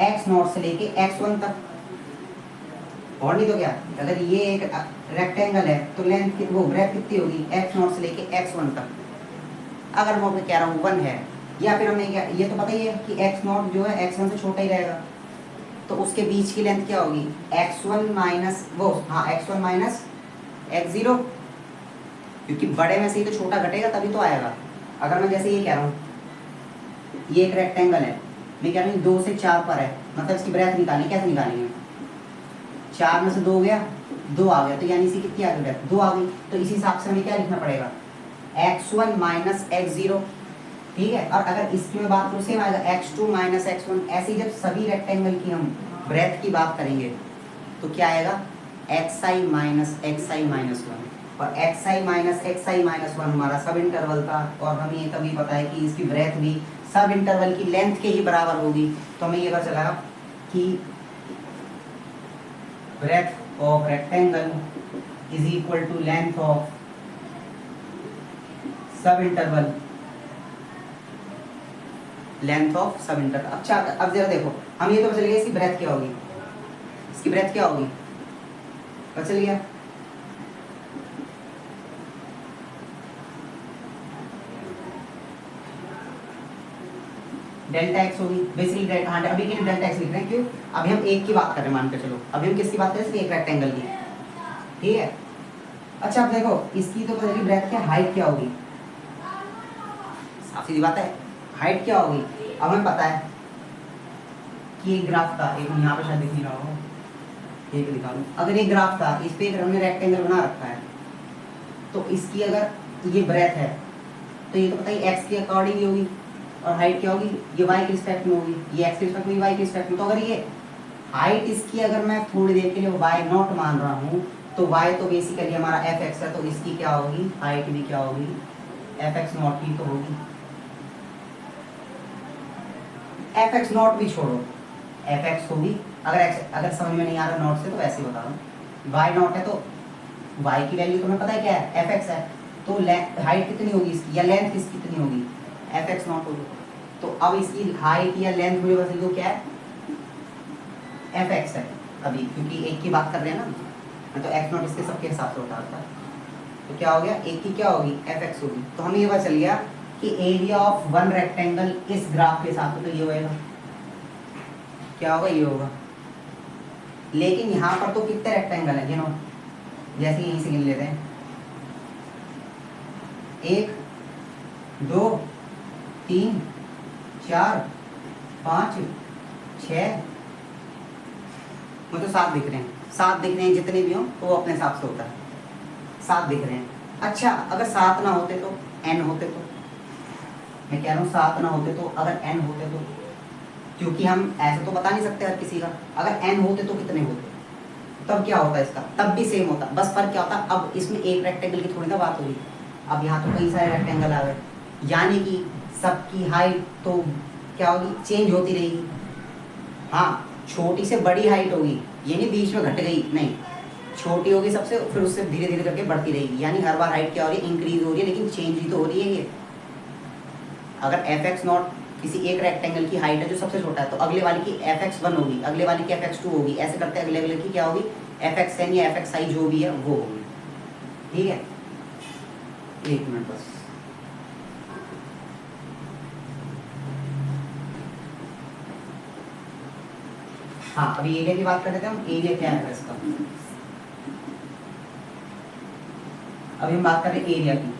x0 से लेके x1 तक, और नहीं तो क्या, अगर ये एक रेक्टेंगल है तो लेंथ वो ब्रेथ कितनी होगी, x0 से लेके x1 तक। अगर मैं कह रहा हूँ 1 है, या फिर हमें क्या, ये तो पता ही है कि x0 जो है x1 से छोटा ही रहेगा, तो उसके बीच की लेंथ क्या होगी, x1 माइनस वो, हाँ x1 माइनस x0, क्योंकि बड़े में से ही तो छोटा घटेगा तभी तो आएगा। अगर मैं जैसे ये कह रहा हूँ ये एक रेक्टेंगल है, मैं कह रहा हूँ 2 से 4 पर है, मतलब इसकी ब्रेथ निकालनी, कैसे निकालेंगे, 4 में से 2 गया, 2 आ गया, तो यानी इसकी कितनी आ गई ब्रेथ, 2 आ गई। तो इसी हिसाब से हमें क्या लिखना पड़ेगा, x1 माइनस x0, ठीक है। और अगर इसकी मैं बात करूँ सेम आएगा x2 माइनस x1। ऐसे ही जब सभी रेक्टेंगल की हम ब्रेथ की बात करेंगे तो क्या आएगा, xi माइनस xi माइनस 1, और xi माइनस xi माइनस 1 हमारा सब इंटरवल था, और हमें ये तभी पता है कि इसकी ब्रेथ भी सब इंटरवल की लेंथ के ही बराबर होगी। तो हमें ये पता चला कि breadth of rectangle is equal to length of subinterval, length of subinterval. अच्छा अब जरा देखो, हम ये तो पता चल गया इसकी ब्रेथ क्या होगी, इसकी ब्रेथ क्या होगी, पता चल गया। डेल्टा एक्स होगी बेसिकली, डेल्टा, हाँ अभी के लिए डेल्टा एक्स लिख रहे हैं, क्यों, अभी हम एक की बात कर रहे हैं, मान के चलो अभी हम किसकी बात कर रहे हैं, सिर्फ एक रेक्टेंगल की, ठीक है। अच्छा अब देखो इसकी तो पता चली ब्रेथ क्या हाइट क्या होगी, साफ सीधी बात है हाइट क्या होगी। अब हमें पता है कि एक ग्राफ था, एक यहाँ पे शायद दिख नहीं रहा होगा, एक लिखा हूँ, अगर एक ग्राफ था इस पे हमने रेक्टेंगल बना रखा है, तो इसकी अगर ये ब्रेथ है तो ये तो पता ही एक्स के अकॉर्डिंग होगी, और हाइट क्या होगी, ये वाई के रिस्पेक्ट में होगी, ये एक्स के रिस्पेक्ट में, वाई के रिस्पेक्ट में। तो अगर ये हाइट इसकी अगर मैं थोड़ी देर के लिए वाई नॉट मान रहा हूँ, तो वाई तो बेसिकली हमारा एफ एक्स है, तो इसकी क्या होगी, हाइट भी क्या होगी, एफ एक्स नॉट ही तो होगी। एफ एक्स नॉट भी छोड़ो, एफ एक्स होगी, अगर समझ में नहीं आ रहा नॉट से तो वैसे ही बता रहा हूँ। वाई नॉट है तो वाई की वैल्यू तुम्हें पता है क्या है, एफ एक्स है, तो हाइट कितनी होगी इसकी या लेंथ किसकी कितनी होगी, एफ एक्स नॉट होगी। तो अब इसकी हाइट या लेंथ मुझे बस लिखो क्या है, एफ एक्स है अभी, क्योंकि एक की बात कर रहे हैं ना, तो एक्स नॉट इसके सबके हिसाब से होता है। तो क्या हो गया, एक की क्या होगी, एफ एक्स होगी। तो हमें ये पता चल गया कि एरिया ऑफ वन रेक्टेंगल इस ग्राफ के हिसाब से तो ये होगा, क्या होगा, ये होगा। लेकिन यहाँ पर तो कितने रेक्टेंगल है गिनो, जैसे यहीं से गिन लेते हैं, 1 2 3 4 5 6, मुझे तो 7 दिख रहे हैं, 7 दिख रहे हैं, जितने भी हों तो वो अपने हिसाब से होता है, 7 दिख रहे हैं। अच्छा अगर 7 ना होते तो n होते, तो मैं कह रहा हूँ 7 ना होते तो अगर n होते तो, क्योंकि हम ऐसे तो बता नहीं सकते हर किसी का, अगर n होते तो कितने होते, तब क्या होता इसका, तब भी सेम होता, बस फर्क क्या होता, अब इसमें एक रेक्टेंगल की थोड़ी ना बात होगी, अब यहाँ तो कई सारे रेक्टेंगल आ गए, यानी कि सबकी हाइट तो क्या होगी, चेंज होती रहेगी। हाँ छोटी से बड़ी हाइट होगी, ये नहीं बीच में घट गई, नहीं, छोटी होगी सबसे, फिर उससे धीरे धीरे करके बढ़ती रहेगी, यानी हर बार हाइट क्या हो रही है, इंक्रीज हो रही है, लेकिन चेंज ही तो हो रही है ये। अगर एफ एक्स नॉट किसी एक रेक्टेंगल की हाइट है जो सबसे छोटा है, तो अगले वाले की एफ एक्स 1 होगी, अगले वाले की एफ एक्स 2 होगी, ऐसे करते अगले अगले की क्या होगी, एफ एक्स एन या एफ एक्स आई जो भी है वो होगी। ठीक है, एक मिनट बस, हाँ अभी एरिया की बात कर लेते हैं हम, एरिया क्या है इसका, अभी हम बात कर रहे हैं एरिया की।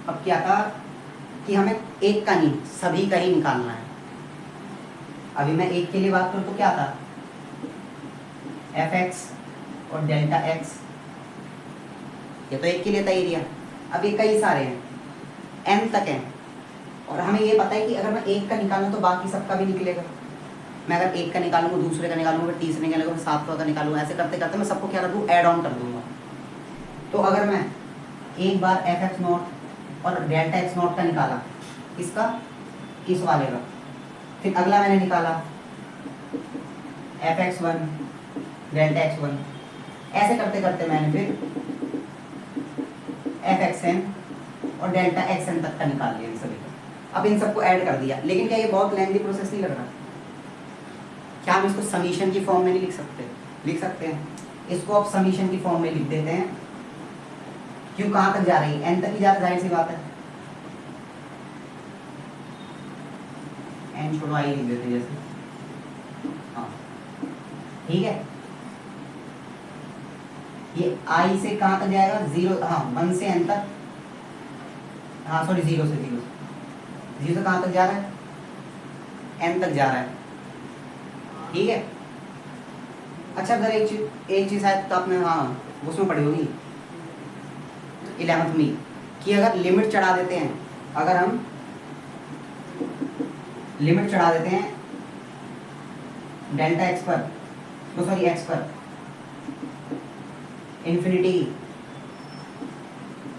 अब क्या था कि हमें एक का नहीं सभी का ही निकालना है। अभी मैं एक के लिए बात करूं तो क्या था, एफ एक्स और डेल्टा एक्स, ये तो एक के लिए था एरिया। अब ये कई सारे हैं, n तक हैं, और हमें ये पता है कि अगर मैं एक का निकालूं तो बाकी सबका भी निकलेगा। मैं अगर एक का निकालूंगा, दूसरे का निकालूंगा, फिर तीसरे का निकालूंगा, सातवां का निकालूंगा, ऐसे करते करते मैं सबको क्या कर दूँ, ऐड ऑन कर दूंगा। तो अगर मैं एक बार एफ एक्स नॉट और डेल्टा एक्स नॉट का निकाला, इसका इस वाले का, फिर अगला मैंने निकाला एफ एक्स 1 डेल्टा एक्स 1, ऐसे करते करते मैंने फिर एफ एक्स एन और डेल्टा एक्स एन तक का निकाल लिया इन सभी का। अब इन सबको ऐड कर दिया, लेकिन क्या ये बहुत लेंथी प्रोसेस नहीं लग रहा, क्या हम इसको समीशन की फॉर्म में नहीं लिख सकते, लिख सकते हैं, इसको अब समीशन की फॉर्म में लिख देते हैं। क्यों, कहाँ तक जा रही है, एन तक ही जा रही, जाहिर सी बात है, एन छोड़ो आई लिख देते जैसे, हाँ ठीक है। ये आई से कहाँ तक जाएगा, 0, हाँ 1 से n तक, हाँ सॉरी 0 से कहाँ तक जा रहा है, n तक जा रहा है। ठीक है, अच्छा अगर एक चीज़ शायद तो आपने हाँ उसमें पढ़ी होगी 11th में, कि अगर लिमिट चढ़ा देते हैं, अगर हम लिमिट चढ़ा देते हैं डेल्टा एक्स पर, तो सॉरी एक्स पर इन्फिनिटी,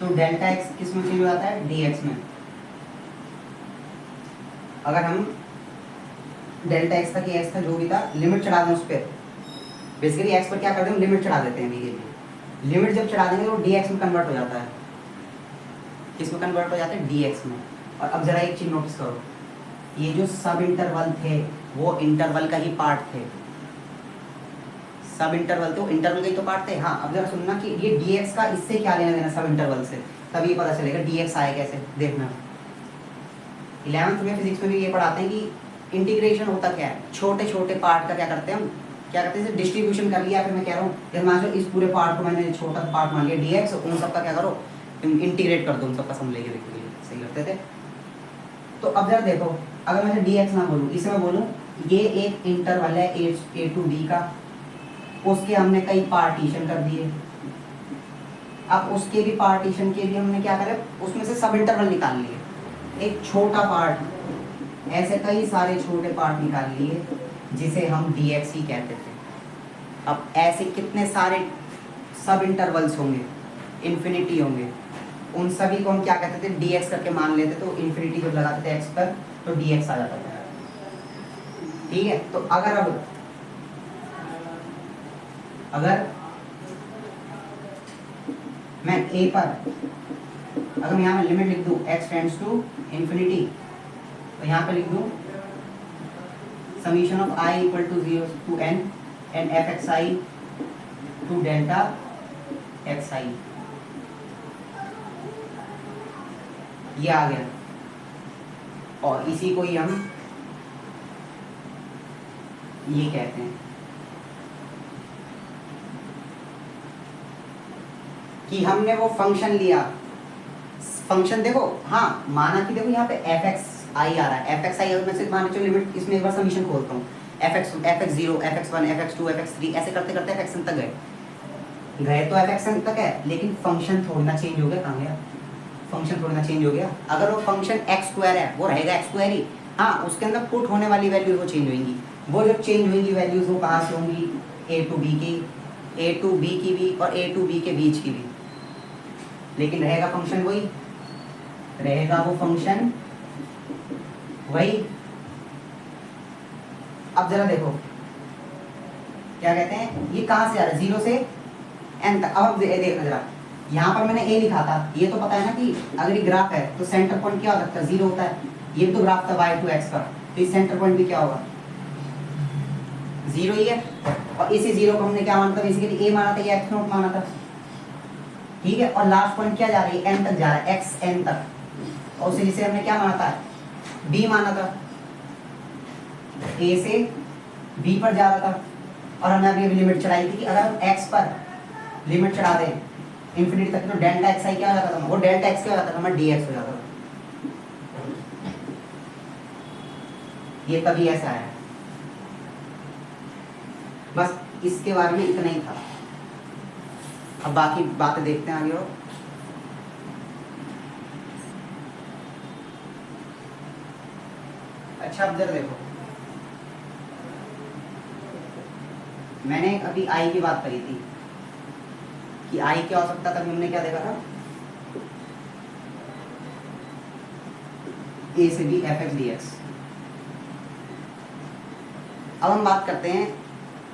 तो डेल्टा एक्स किस में चेंज हो जाता है, डी एक्स में। अगर हम डेल्टा एक्स तक एक्स था जो भी था लिमिट चढ़ा दें उस पर, बेसिकली एक्स पर क्या करते हैं, लिमिट चढ़ा देते हैं धीरे धीरे, लिमिट जब चढ़ा देंगे तो डी एक्स में कन्वर्ट हो जाता है, किस में कन्वर्ट हो जाता है, डी एक्स में। और अब जरा एक चीज नोटिस करो, ये जो सब इंटरवल थे वो इंटरवल का ही पार्ट थे, सब इंटरवल थे वो इंटरवल का ही तो पार्ट थे। हाँ अब जरा सुनना कि ये dx का इससे क्या लेना देना सब इंटरवल से, तभी पता चलेगा dx आए कैसे। देखना 11th में फिजिक्स में भी ये पढ़ाते हैं कि इंटीग्रेशन होता क्या है, छोटे छोटे पार्ट का क्या करते हैं हम क्या कहते हैं, डिस्ट्रीब्यूशन कर लिया, फिर मैं कह रहा हूँ जैसे मान लो इस पूरे पार्ट को मैंने छोटा पार्ट मान लिया dx, उन सबका क्या करो, तुम इंटीग्रेट कर दो, उन सबका सम लेके देखो, सही करते थे। तो अब जरा देखो, अगर मैं dx ना बोलूँ, इसे मैं बोलूँ ये एक इंटरवल है a to b का, उसके हमने कई पार्टीशन कर दिए। अब उसके भी पार्टीशन के लिए हमने क्या करे, उसमें से सब इंटरवल निकाल लिए, एक छोटा पार्ट, ऐसे कई सारे छोटे पार्ट निकाल लिए जिसे हम dx ही कहते थे। अब ऐसे कितने सारे सब इंटरवल्स होंगे, इन्फिनिटी होंगे, उन सभी को हम क्या कहते थे, dx करके मान लेते, तो इन्फिनिटी जब लगाते थे x पर तो dx आ जाता था। ठीक है, तो अगर मैं a पर, अगर मैं यहाँ में लिमिट लिख दूँ x टेंड्स टू इन्फिनिटी, तो यहाँ पे लिख दूँ summation of i equal to 0 to n and fxi to delta xi, ये आ गया। और इसी को ही हम ये कहते हैं कि हमने वो फंक्शन लिया, फंक्शन देखो, हाँ माना कि देखो यहाँ पे fxi आ रहा है, fxi में से मान लो लिमिट, इसमें एक बार समीशन खोलता हूँ, fx0 fx1 fx2 fx3 ऐसे करते करते fxn तक गए तो fxn तक है, लेकिन फंक्शन थोड़ा ना चेंज हो गया, कहाँ गया फंक्शन, थोड़ा ना चेंज हो गया। अगर वो फंक्शन x² है वो रहेगा x² ही, हाँ उसके अंदर पुट होने वाली वैल्यूज वो चेंज होंगी, वो जो चेंज होंगी वैल्यूज वो कहाँ से होंगी, a to b की भी और a to b के बीच की भी, लेकिन रहेगा फंक्शन वही, रहेगा वो फंक्शन वही। अब जरा देखो क्या कहते हैं, ये कहाँ से आ रहा है, 0 से n तक। अब देखना जरा, यहाँ पर मैंने a लिखा था, ये तो पता है ना कि अगर ये ग्राफ है तो सेंटर पॉइंट क्या होता है, 0 होता है, ये भी तो ग्राफ था y to x का, तो इस सेंटर पॉइंट भी क्या होगा 0 ही है, और इसी 0 को हमने क्या माना था, बेसिकली a माना था, ये x0 माना था। ठीक है, और लास्ट पॉइंट क्या जा रही है, n तक जा रहा है, xn तक, और उसे जिसे हमने क्या माना था, b माना था, a से b पर जा रहा था। और हमने अभी लिमिट चढ़ाई थी कि अगर हम x पर लिमिट चढ़ा दें इन्फिनिटी तक, तो डेल्टा xi क्या हो जाता था, वो डेल्टा x क्या हो जाता था, हमारा dx हो जाता था। ये तभी ऐसा है, बस इसके बारे में इतना ही था। अब बाकी बातें देखते हैं आगे। और अच्छा, अब जरा देखो, मैंने अभी आई की बात करी थी कि आई क्या हो सकता था, हमने क्या देखा था, a से b fx dx। अब हम बात करते हैं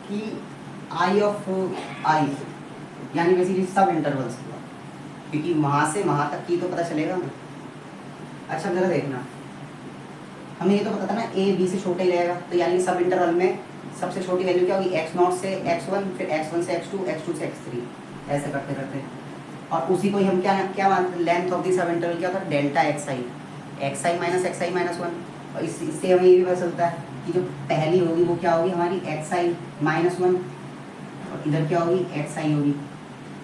कि आई ऑफ आई, यानी बेसिकली सब इंटरवल्स, क्योंकि वहाँ से वहाँ तक की तो पता चलेगा ना। अच्छा जरा देखना, हमें ये तो पता था ना a b से छोटा ही रहेगा, तो यानी सब इंटरवल में सबसे छोटी वैल्यू क्या होगी, x0 से x1, फिर x1 से x2, x2 से x3, ऐसे करते करते। और उसी को ही हम क्या मानते हैं, length of the sub interval क्या होता है, delta xi minus xi minus 1। और इससे हमें ये भी पता चलता है कि जो पहली होगी वो क्या होगी हमारी xi माइनस 1, और इधर क्या होगी xi होगी।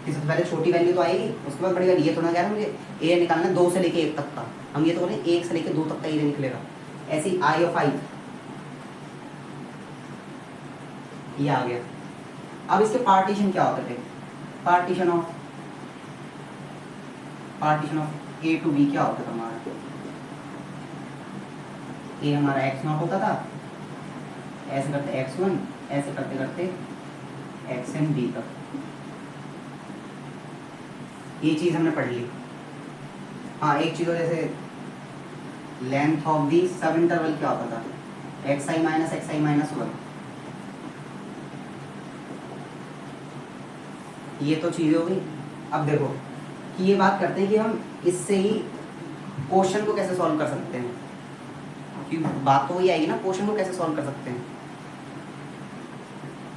सबसे पहले छोटी वैल्यू तो आएगी, उसके बाद बड़ी वैल्यू। ये थोड़ा कह रहा है मुझे ए निकालना 2 से लेके 1 तक का, हम ये तो बोले 1 से लेके 2 तक का ए निकलेगा। ऐसे ही आई ऑफ आई ये आ गया। अब इसके पार्टीशन क्या होते थे, partition of A to B क्या होता था हमारा, ए हमारा x0 होता था, ऐसे करते x1, ऐसे करते करते xn b तक। ये चीज हमने पढ़ ली। हाँ एक चीज, जैसे लेंथ ऑफ दी सब इंटरवल क्या होता था, xi माइनस 1। ये तो चीज़ें हो गई। अब देखो कि ये बात करते हैं कि हम इससे ही क्वेश्चन को कैसे सॉल्व कर सकते हैं, क्योंकि बात तो वही आएगी ना, क्वेश्चन को कैसे सॉल्व कर सकते हैं।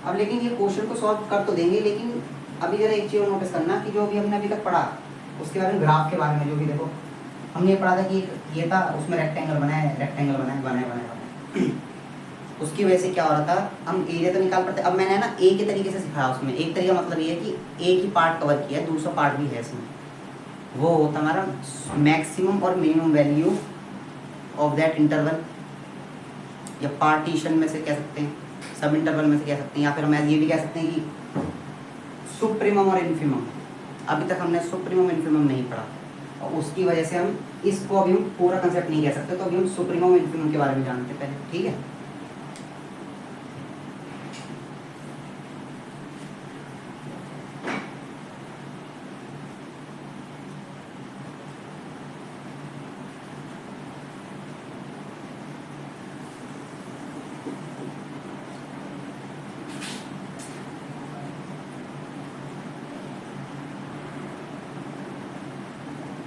अब लेकिन ये क्वेश्चन को सॉल्व कर तो देंगे, लेकिन अभी जरा एक चीज़ नोटिस करना कि जो भी हमने अभी तक पढ़ा उसके बारे में, ग्राफ के बारे में जो भी देखो हमने पढ़ा था कि ये था, उसमें रेक्टेंगल बनाए उसकी वजह से क्या हो रहा था, हम एरिया तो निकाल पाते। अब मैंने ना ए के तरीके से सिखाया उसमें। एक तरीका मतलब ये है कि एक ही पार्ट कवर किया है, दूसरा पार्ट भी है इसमें। वो होता हमारा मैक्सिमम और minimum value of that interval, या पार्टीशन में से कह सकते हैं, सब इंटरवल में से कह सकते हैं, या फिर हम ये भी कह सकते हैं कि सुप्रीमम और इन्फीमम। अभी तक हमने सुप्रीमम इन्फीमम नहीं पढ़ा, और उसकी वजह से हम इसको अभी हम पूरा कंसेप्ट नहीं कह सकते। तो अभी हम सुप्रीमम इन्फीमम के बारे में जानते हैं पहले, ठीक है।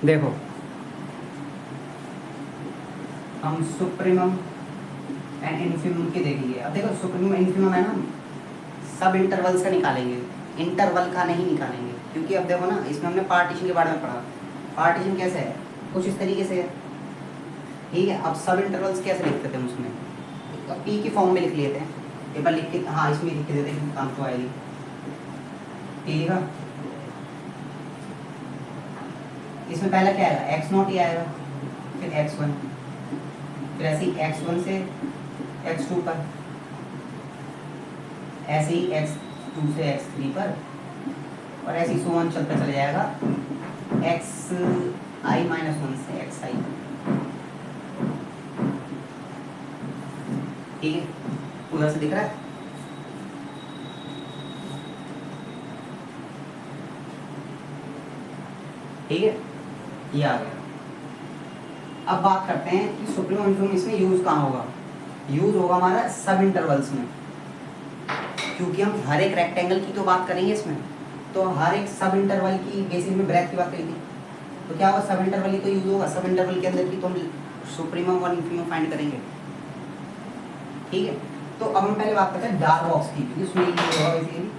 देखो हम सुप्रीमम एंड इन्फीमम की देखेंगे। अब देखो सुप्रीमम इन्फीमम है ना, सब इंटरवल्स का निकालेंगे, इंटरवल का नहीं निकालेंगे। क्योंकि अब देखो ना, इसमें हमने पार्टीशन के बारे में पढ़ा। पार्टीशन कैसे है, कुछ इस तरीके से है, ठीक है। अब सब इंटरवल्स कैसे लिखते थे हम उसमें, पी की फॉर्म में लिख लेते हैं। एक बार लिख के, हाँ इसमें लिख के देते हैं, काम तो आएगी। ठीक है, इसमें पहला क्या आएगा, एक्स नॉट ही आएगा, फिर x1, फिर ऐसे ही x1 से x2 पर, ऐसे ही x2 से x3 पर, और ऐसे ही सो ऑन चलता चला जाएगा xi-1 से xi। ठीक है, उधर से दिख रहा है। ठीक है, ये आ गया। अब बात करते हैं कि सुप्रीमम इन्फीमम इसमें यूज कहाँ होगा। यूज होगा हमारा सब इंटरवल्स में, क्योंकि हम हर एक रेक्टेंगल की तो बात करेंगे इसमें। तो हर एक सब इंटरवल की बेसिस में ब्रेथ की बात करेंगे, तो क्या होगा, सब इंटरवल ही तो यूज होगा। सब इंटरवल के अंदर की तो हम सुप्रीमम और इन्फीमम फाइंड करेंगे। ठीक है, तो अब हम पहले बात करते हैं डार्क बॉक्स की, क्योंकि उसमें ये होगा basically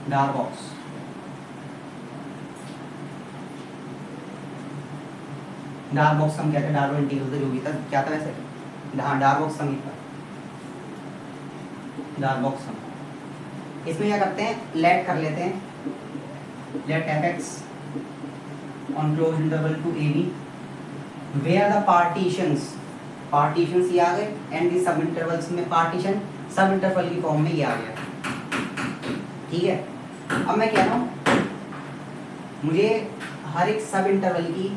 dark box. Dark box हम कहते हैं, डार्क इंटीग्रल जो भी था, क्या था वैसे, हाँ डार्क बॉक्स सम था, डार्क बॉक्स सम। इसमें क्या करते हैं, लेट कर लेते हैं, let fx on close interval to ab where the partitions, partitions ये आ गए, एंड दी सब इंटरवल्स में पार्टीशन सब इंटरवल की फॉर्म में ये आ गया। ठीक है, अब मैं कह रहा हूँ मुझे हर एक सब इंटरवल की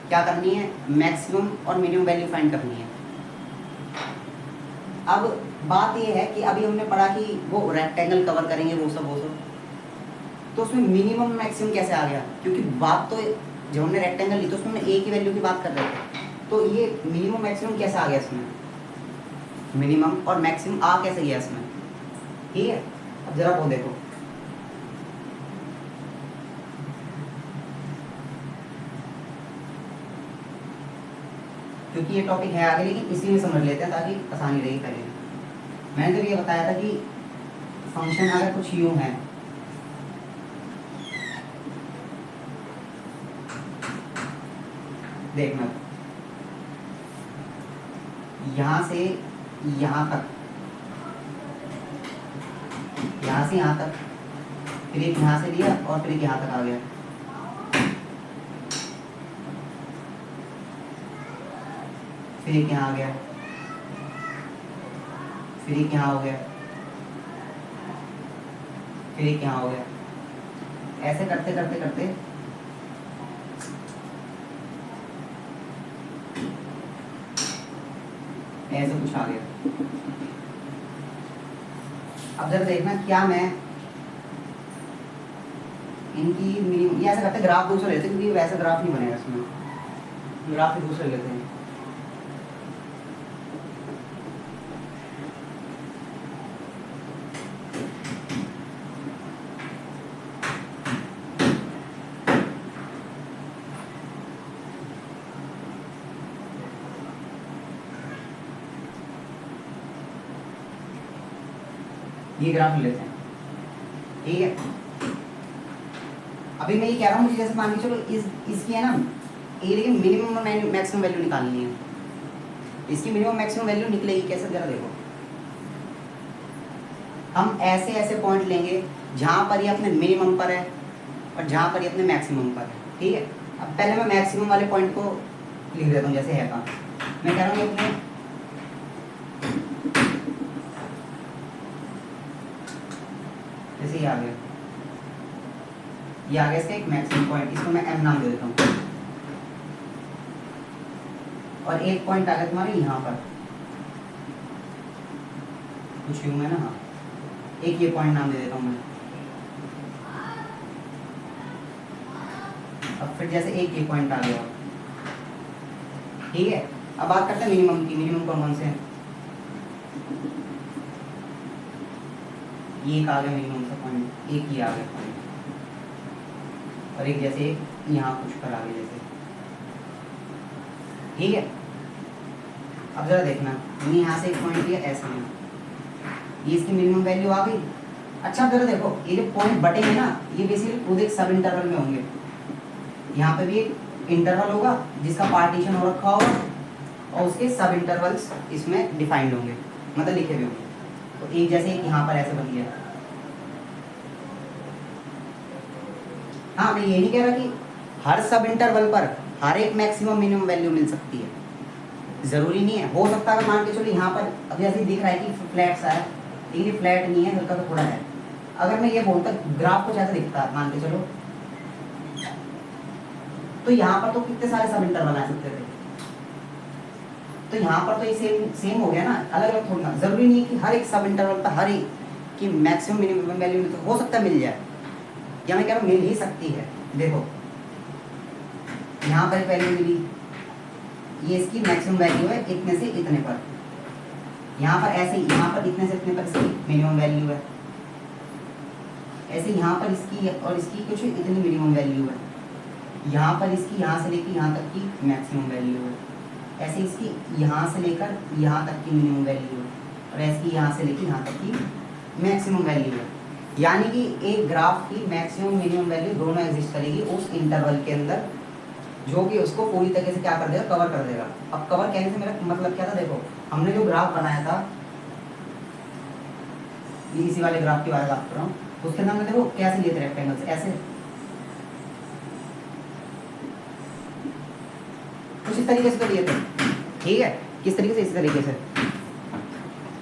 क्या करनी है, मैक्सिमम और मिनिमम वैल्यू फाइंड करनी है। अब बात ये है कि अभी हमने पढ़ा कि वो रेक्टेंगल कवर करेंगे, वो सब, तो उसमें मिनिमम मैक्सिमम कैसे आ गया, क्योंकि बात तो जब हमने रेक्टेंगल ली तो उसमें एक ही वैल्यू की बात कर रहे थे। तो ये मिनिमम मैक्सिमम कैसे आ गया इसमें, मिनिमम और मैक्सिमम आ कैसे गया इसमें। ठीक है, अब जरा वो देखो, क्योंकि ये टॉपिक है आगे, लेकिन इसी में समझ लेते हैं ताकि आसानी रही करने में। मैंने तो ये बताया था कि फंक्शन अगर कुछ यूं है, देखना यहाँ से यहाँ तक, यहाँ से यहाँ तक, फिर एक यहाँ से लिया और फिर एक यहाँ तक आ गया, फिर एक यहाँ आ गया, फिर एक यहाँ हो गया, फिर एक यहाँ हो गया। ऐसे करते करते करते ऐसे कुछ आ गया। अब जरा देखना क्या मैं इनकी मिनिमम, ये ऐसा करते ग्राफ दूसरा लेते, क्योंकि वैसा ग्राफ नहीं बनेगा इसमें, ग्राफ ही दूसरा लेते हैं। ये ग्राफ लेते हैं। ठीक है, अभी मैं ये कह रहा हूँ मुझे जैसे मान के चलो इसकी है ना, ये लेकिन मिनिमम और मैक्सिमम वैल्यू निकालनी है। इसकी मिनिमम मैक्सिमम वैल्यू निकलेगी कैसे, जरा देखो। हम ऐसे ऐसे पॉइंट लेंगे जहाँ पर ये अपने मिनिमम पर है और जहाँ पर ये अपने मैक्सिमम पर है, ठीक है। अब पहले मैं मैक्सिमम वाले पॉइंट को लिख देता हूँ, जैसे है का मैं कह रहा हूँ अपने जैसे ये आ गया इसका एक मैक्सिमम पॉइंट, इसको मैं एम नाम दे देता हूँ। और एक पॉइंट आ गया तुम्हारे यहाँ पर, कुछ यूँ है ना, हाँ एक ये पॉइंट नाम दे देता हूँ मैं। अब फिर जैसे एक ये पॉइंट आ गया, ठीक है। अब बात करते हैं मिनिमम की। मिनिमम कौन कौन से हैं, ये एक आ गया मिनिमम सा पॉइंट, एक ये आ गया पॉइंट, और एक जैसे यहाँ कुछ पर आ गया जैसे, ठीक है। अब जरा देखना, मैंने यहाँ से एक पॉइंट लिया ऐसे में, ये इसकी मिनिमम वैल्यू आ गई। अच्छा जरा देखो, ये जो पॉइंट बटेंगे ना, ये बेसिकली खुद एक सब इंटरवल में होंगे। यहाँ पे भी एक इंटरवल होगा जिसका पार्टीशन हो रखा होगा और उसके सब इंटरवल्स इसमें डिफाइंड होंगे, मतलब लिखे हुए होंगे। तो एक जैसे एक यहाँ पर ऐसे बन गया। हाँ, मैं ये नहीं कह रहा कि हर सब इंटरवल पर हर एक मैक्सिमम मिनिमम वैल्यू मिल सकती है, जरूरी नहीं है। हो सकता है मान के चलो यहाँ पर अब जैसे दिख रहा है कि फ्लैट सा है, लेकिन ये फ्लैट नहीं है, हल्का तो थोड़ा है। अगर मैं ये बोलता ग्राफ कुछ ऐसा दिखता है मान के चलो, तो यहाँ पर तो कितने सारे सब इंटरवल आ सकते थे। तो यहाँ पर तो ये सेम हो गया ना, अलग अलग थोड़ा। जरूरी नहीं है कि हर एक सब इंटरवल पर हर एक की मैक्सिमम मिनिमम वैल्यू तो हो सकता है मिल जाए, या मैं कह रहा हूँ मिल ही सकती है। देखो यहाँ पर वैल्यू मिली, ये इसकी मैक्सिमम वैल्यू है इतने से इतने पर। यहाँ पर ऐसे यहाँ पर इतने से इतने पर इसकी मिनिमम वैल्यू है, ऐसे यहाँ पर इसकी और इसकी कुछ इतनी मिनिमम वैल्यू है। यहाँ पर इसकी यहाँ से लेकर यहाँ तक की मैक्सिमम वैल्यू है, ऐसे इसकी यहाँ से लेकर यहाँ तक की मिनिमम वैल्यू है, और ऐसी यहाँ से लेकर यहाँ तक की मैक्सिमम वैल्यू है। यानी कि एक ग्राफ की मैक्सिमम मिनिमम वैल्यू दोनों एग्जिस्ट करेगी उस इंटरवल के अंदर, जो कि उसको पूरी तरीके से क्या कर देगा, कवर कर देगा। अब कवर कहने से मेरा मतलब क्या था, देखो हमने जो ग्राफ बनाया था, इसी वाले ग्राफ की बात कर रहा हूँ, उसके अंदर हमने देखो कैसे लिए थे रेक्टेंगल से, ऐसे कुछ इस तरीके से तो लिए थे, ठीक है। किस तरीके से, इस तरीके से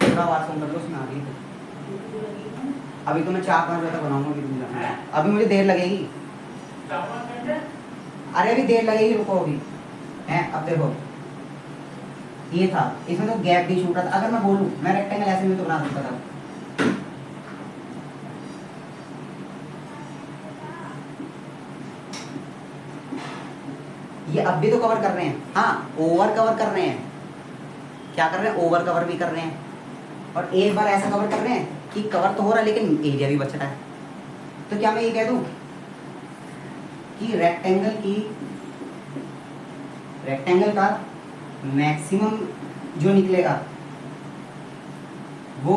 थोड़ा बात सुन कर लो, उसमें आ गई। अभी तो मैं 4-5 बजे तक बनाऊंगा, अभी मुझे देर लगेगी। अरे अभी देर लगेगी, रुको अभी है। अब देखो ये था, इसमें तो गैप भी छूट रहा था। अगर मैं बोलूँ मैं रेक्टेंगल ऐसे में तो बना सकता था, ये अब भी तो कवर कर रहे हैं। हाँ, ओवर कवर कर रहे हैं। क्या कर रहे हैं, ओवर कवर भी कर रहे हैं, और एक बार ऐसा कवर कर रहे हैं कि कवर तो हो रहा है लेकिन एरिया भी बच रहा है। तो क्या मैं ये कह दूं कि रेक्टेंगल का मैक्सिमम जो निकलेगा वो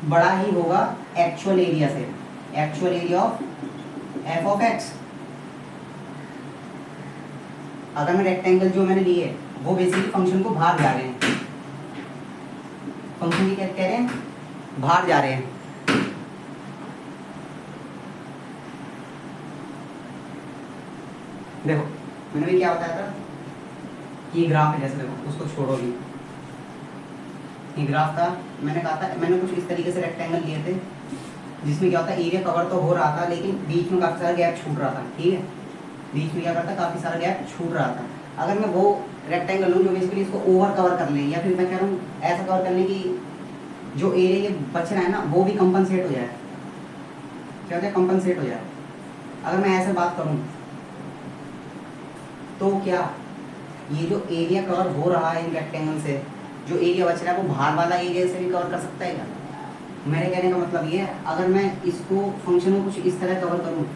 बड़ा ही होगा एक्चुअल एरिया से, actual area of F of x. अगर मैं रेक्टेंगल जो मैंने लिए वो बेसिकली फंक्शन को बाहर जा रहे हैं, फंक्शन की क्या कह रहे हैं, बाहर जा रहे हैं। देखो मैंने भी क्या बताया था कि ये ग्राफ है, जैसे देखो उसको छोड़ो भी, ये ग्राफ था। मैंने कहा था, मैंने कुछ इस तरीके से रेक्टेंगल लिए थे जिसमें क्या होता है, एरिया कवर तो हो रहा था लेकिन बीच में काफ़ी सारा गैप छूट रहा था, ठीक है। बीच में क्या करता है, काफ़ी सारा गैप छूट रहा था। अगर मैं वो रेक्टेंगल लूँ जो बेसिकली इसको ओवर कवर कर लें, या फिर मैं कह रहा हूँ ऐसा कवर करने की जो एरिया ये बच रहा है ना वो भी कंपनसेट हो जाए। क्या होता है, कंपनसेट हो जाए। अगर मैं ऐसे बात करूँ तो क्या ये जो एरिया कवर हो रहा है इन रेक्टेंगल से, जो एरिया बच रहा है वो बाहर वाला एरिया से भी कवर कर सकता है क्या? मेरे कहने का मतलब ये है, अगर मैं इसको फंक्शन को कुछ इस तरह कवर करूँ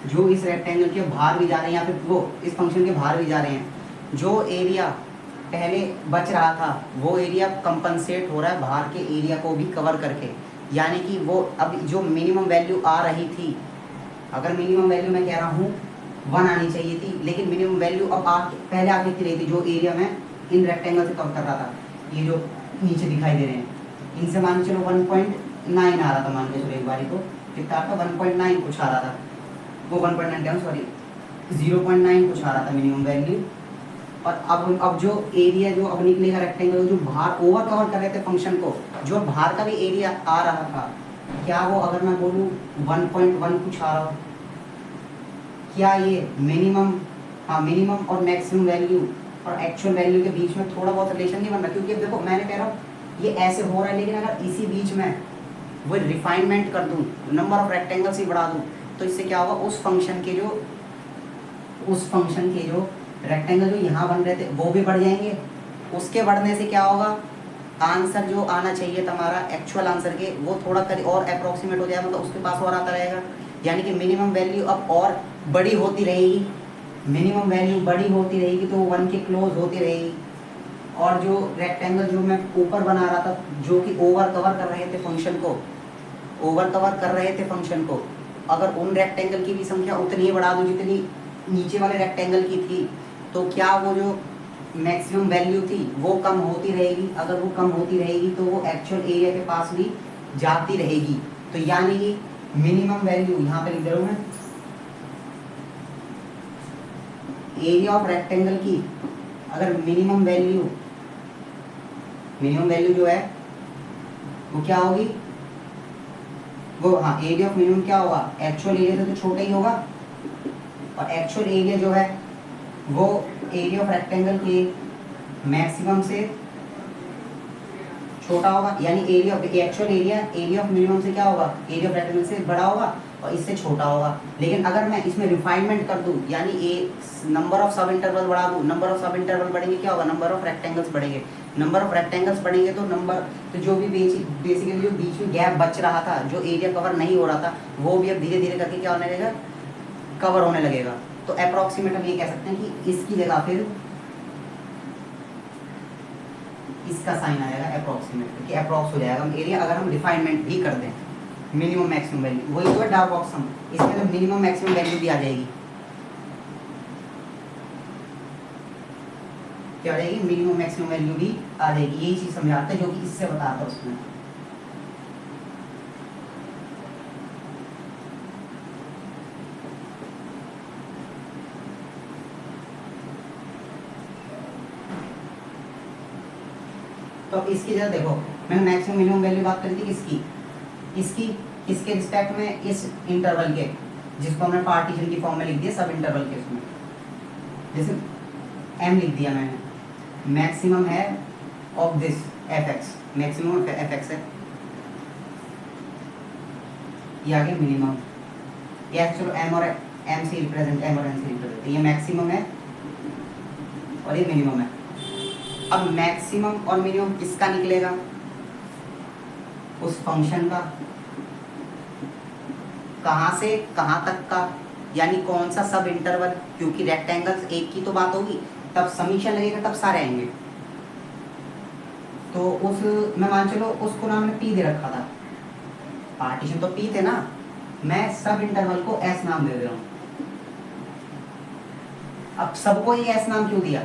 जो इस रेक्टेंगल के बाहर भी जा रहे हैं, या फिर वो इस फंक्शन के बाहर भी जा रहे हैं, जो एरिया पहले बच रहा था वो एरिया कंपनसेट हो रहा है बाहर के एरिया को भी कवर करके। यानी कि वो अब जो मिनिमम वैल्यू आ रही थी, अगर मिनिमम वैल्यू मैं कह रहा हूँ 1 आनी चाहिए थी, लेकिन मिनिमम वैल्यू अब पहले आगे की रही थी जो एरिया में इन रेक्टेंगल से कवर कर रहा था, ये जो नीचे दिखाई दे रहे हैं, इनसे मान के चलो 1.9 आ रहा था, मान के चलो एक बारी को कितना था 1.9 कुछ आ रहा था, वो 1.9 क्या सॉरी 0.9 कुछ आ रहा था मिनिमम वैल्यू। और अब जो एरिया जो अब निकलेगा रेक्टेंगल जो बाहर ओवर कवर कर रहे थे फंक्शन को, जो बाहर का भी एरिया आ रहा था, क्या वो अगर मैं बोलूँ 1.1 कुछ आ रहा हो, क्या ये मिनिमम, हाँ मिनिमम और मैक्सिमम वैल्यू और एक्चुअल वैल्यू के बीच में थोड़ा बहुत रिलेशन नहीं बन रहा? क्योंकि अब देखो मैंने कह रहा हूँ ये ऐसे हो रहा है, लेकिन अगर इसी बीच में वो रिफाइनमेंट कर दूँ, नंबर ऑफ रेक्टेंगल्स ही बढ़ा दूँ, तो इससे क्या होगा उस फंक्शन के जो रेक्टेंगल जो यहाँ बन रहे थे वो भी बढ़ जाएंगे। उसके बढ़ने से क्या होगा, आंसर जो आना चाहिए तुम्हारा एक्चुअल आंसर के वो थोड़ा और अप्रोक्सीमेट हो जाएगा, मतलब उसके पास और आता रहेगा। यानी कि मिनिमम वैल्यू अब और बड़ी होती रहेगी, मिनिमम वैल्यू बड़ी होती रहेगी तो 1 के क्लोज होती रहेगी। और जो रेक्टेंगल जो मैं ऊपर बना रहा था जो कि ओवर कवर कर रहे थे फंक्शन को, अगर उन रेक्टेंगल की भी संख्या उतनी ही बढ़ा दूँ जितनी नीचे वाले रेक्टेंगल की थी, तो क्या वो जो मैक्सिमम वैल्यू थी वो कम होती रहेगी। अगर वो कम होती रहेगी तो वो एक्चुअल एरिया के पास भी जाती रहेगी। तो यानी कि मिनिमम वैल्यू यहाँ पे लिख दे रहा हूँ मैं, एरिया ऑफ रेक्टेंगल की अगर मिनिमम वैल्यू जो है वो क्या होगी, वो हाँ एरिया ऑफ मिनिमम क्या होगा, एक्चुअल एरिया से तो छोटा ही होगा, और एक्चुअल एरिया जो है वो एरिया ऑफ रेक्टेंगल के मैक्सिमम से छोटा होगा। यानी एक्चुअल एरिया ऑफ मिनिमम से क्या होगा, एरिया ऑफ रेक्टेंगल से बड़ा होगा और इससे छोटा होगा। लेकिन अगर मैं इसमें रिफाइनमेंट कर दूं, यानी नंबर ऑफ सब इंटरवल बढ़ा दूं, नंबर ऑफ सब इंटरवल बढ़ेंगे क्या होगा, नंबर ऑफ रेक्टेंगल्स बढ़ेंगे। नंबर ऑफ रेक्टेंगल्स बढ़ेंगे तो जो भी बेसिकली जो बीच में गैप बच रहा था, जो एरिया कवर नहीं हो रहा था, वो भी अब धीरे धीरे करके क्या होने लगेगा, कवर होने लगेगा। तो अप्रॉक्सीमेट हम ये कह सकते हैं कि इसकी जगह फिर इसका साइन आएगा अप्रॉक्सीमेट, क्योंकि अप्रॉक्स हो जाएगा एरिया अगर हम रिफाइनमेंट भी कर दें मिनिमम मैक्सिमम वैल्यू, वही तो है डार्क बॉक्स हम, इसमें तो मिनिमम मैक्सिमम वैल्यू भी आ जाएगी, क्या आ जाएगी, मिनिमम मैक्सिमम वैल्यू भी आ जाएगी। यही चीज समझाते हैं जो कि इससे बताता है उसमें। तो अब इसकी जगह देखो, मैंने मैक्सिमम मिनिमम वैल्यू बात करी थी इसकी किसके रिस्पेक्ट में, इस इंटरवल के, जिसको हमने पार्टीशन की फॉर्म में लिख दिया सब इंटरवल के उसमें, जैसे m लिख दिया मैंने, मैक्सिमम है of this fx, maximum of fx है, ये आगे मिनिमम, ये चलो m और n से रिप्रेजेंट, ये मैक्सिमम है और ये मिनिमम है। अब मैक्सिमम और मिनिमम किसका निकलेगा, उस फंक्शन का, कहाँ से कहाँ तक का, यानी कौन सा सब इंटरवल, क्योंकि रेक्टेंगल्स एक की तो बात होगी, तब समीशन लगेगा तब सारे आएंगे। तो उस मैं मान चलो उसको नाम मैंने p दे रखा था, पार्टीशन तो p थे ना, मैं सब इंटरवल को s नाम दे रहा हूँ। अब सबको ये s नाम क्यों दिया,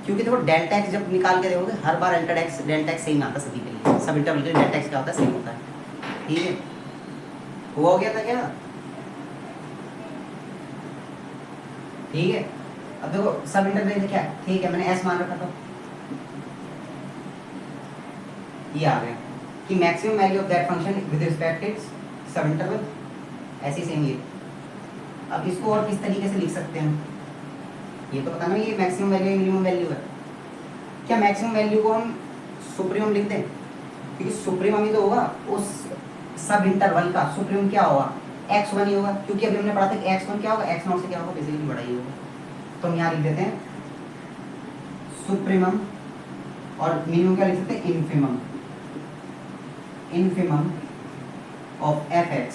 क्योंकि देखो डेल्टा एक्स जब निकाल के देखोगे हर बार डेल्टा एक्स सेम आता है सभी के लिए, सब इंटरवल के लिए डेल्टा एक्स क्या होता है, सेम होता है। ठीक है, वो हो गया था क्या, ठीक है। अब देखो सब इंटरवल क्या, ठीक है मैंने एस मान रखा था, ये आ गया कि maximum value of that function with respect it's सब इंटरवल, ऐसे सेम ये। अब इसको और किस तरीके से लिख सकते हैं, ये तो पता नहीं ये मैक्सिमम वैल्यू मिनिमम वैल्यू है, क्या मैक्सिमम वैल्यू को हम सुप्रीमम लिख दें, क्योंकि सुप्रीमम ही तो होगा उस सब इंटरवल का, सुप्रीमम क्या होगा x1 ही होगा, क्योंकक्योंकि अभी हमने पढ़ा था कि x1 क्या होगा, x0 से क्या होगा, बेसिकली बड़ा ही होगा। तो हम यहाँ लिख देते हैं सुप्रीमम, और मिनिमम क्या लिख सकते हैं, infimum, infimum of fx,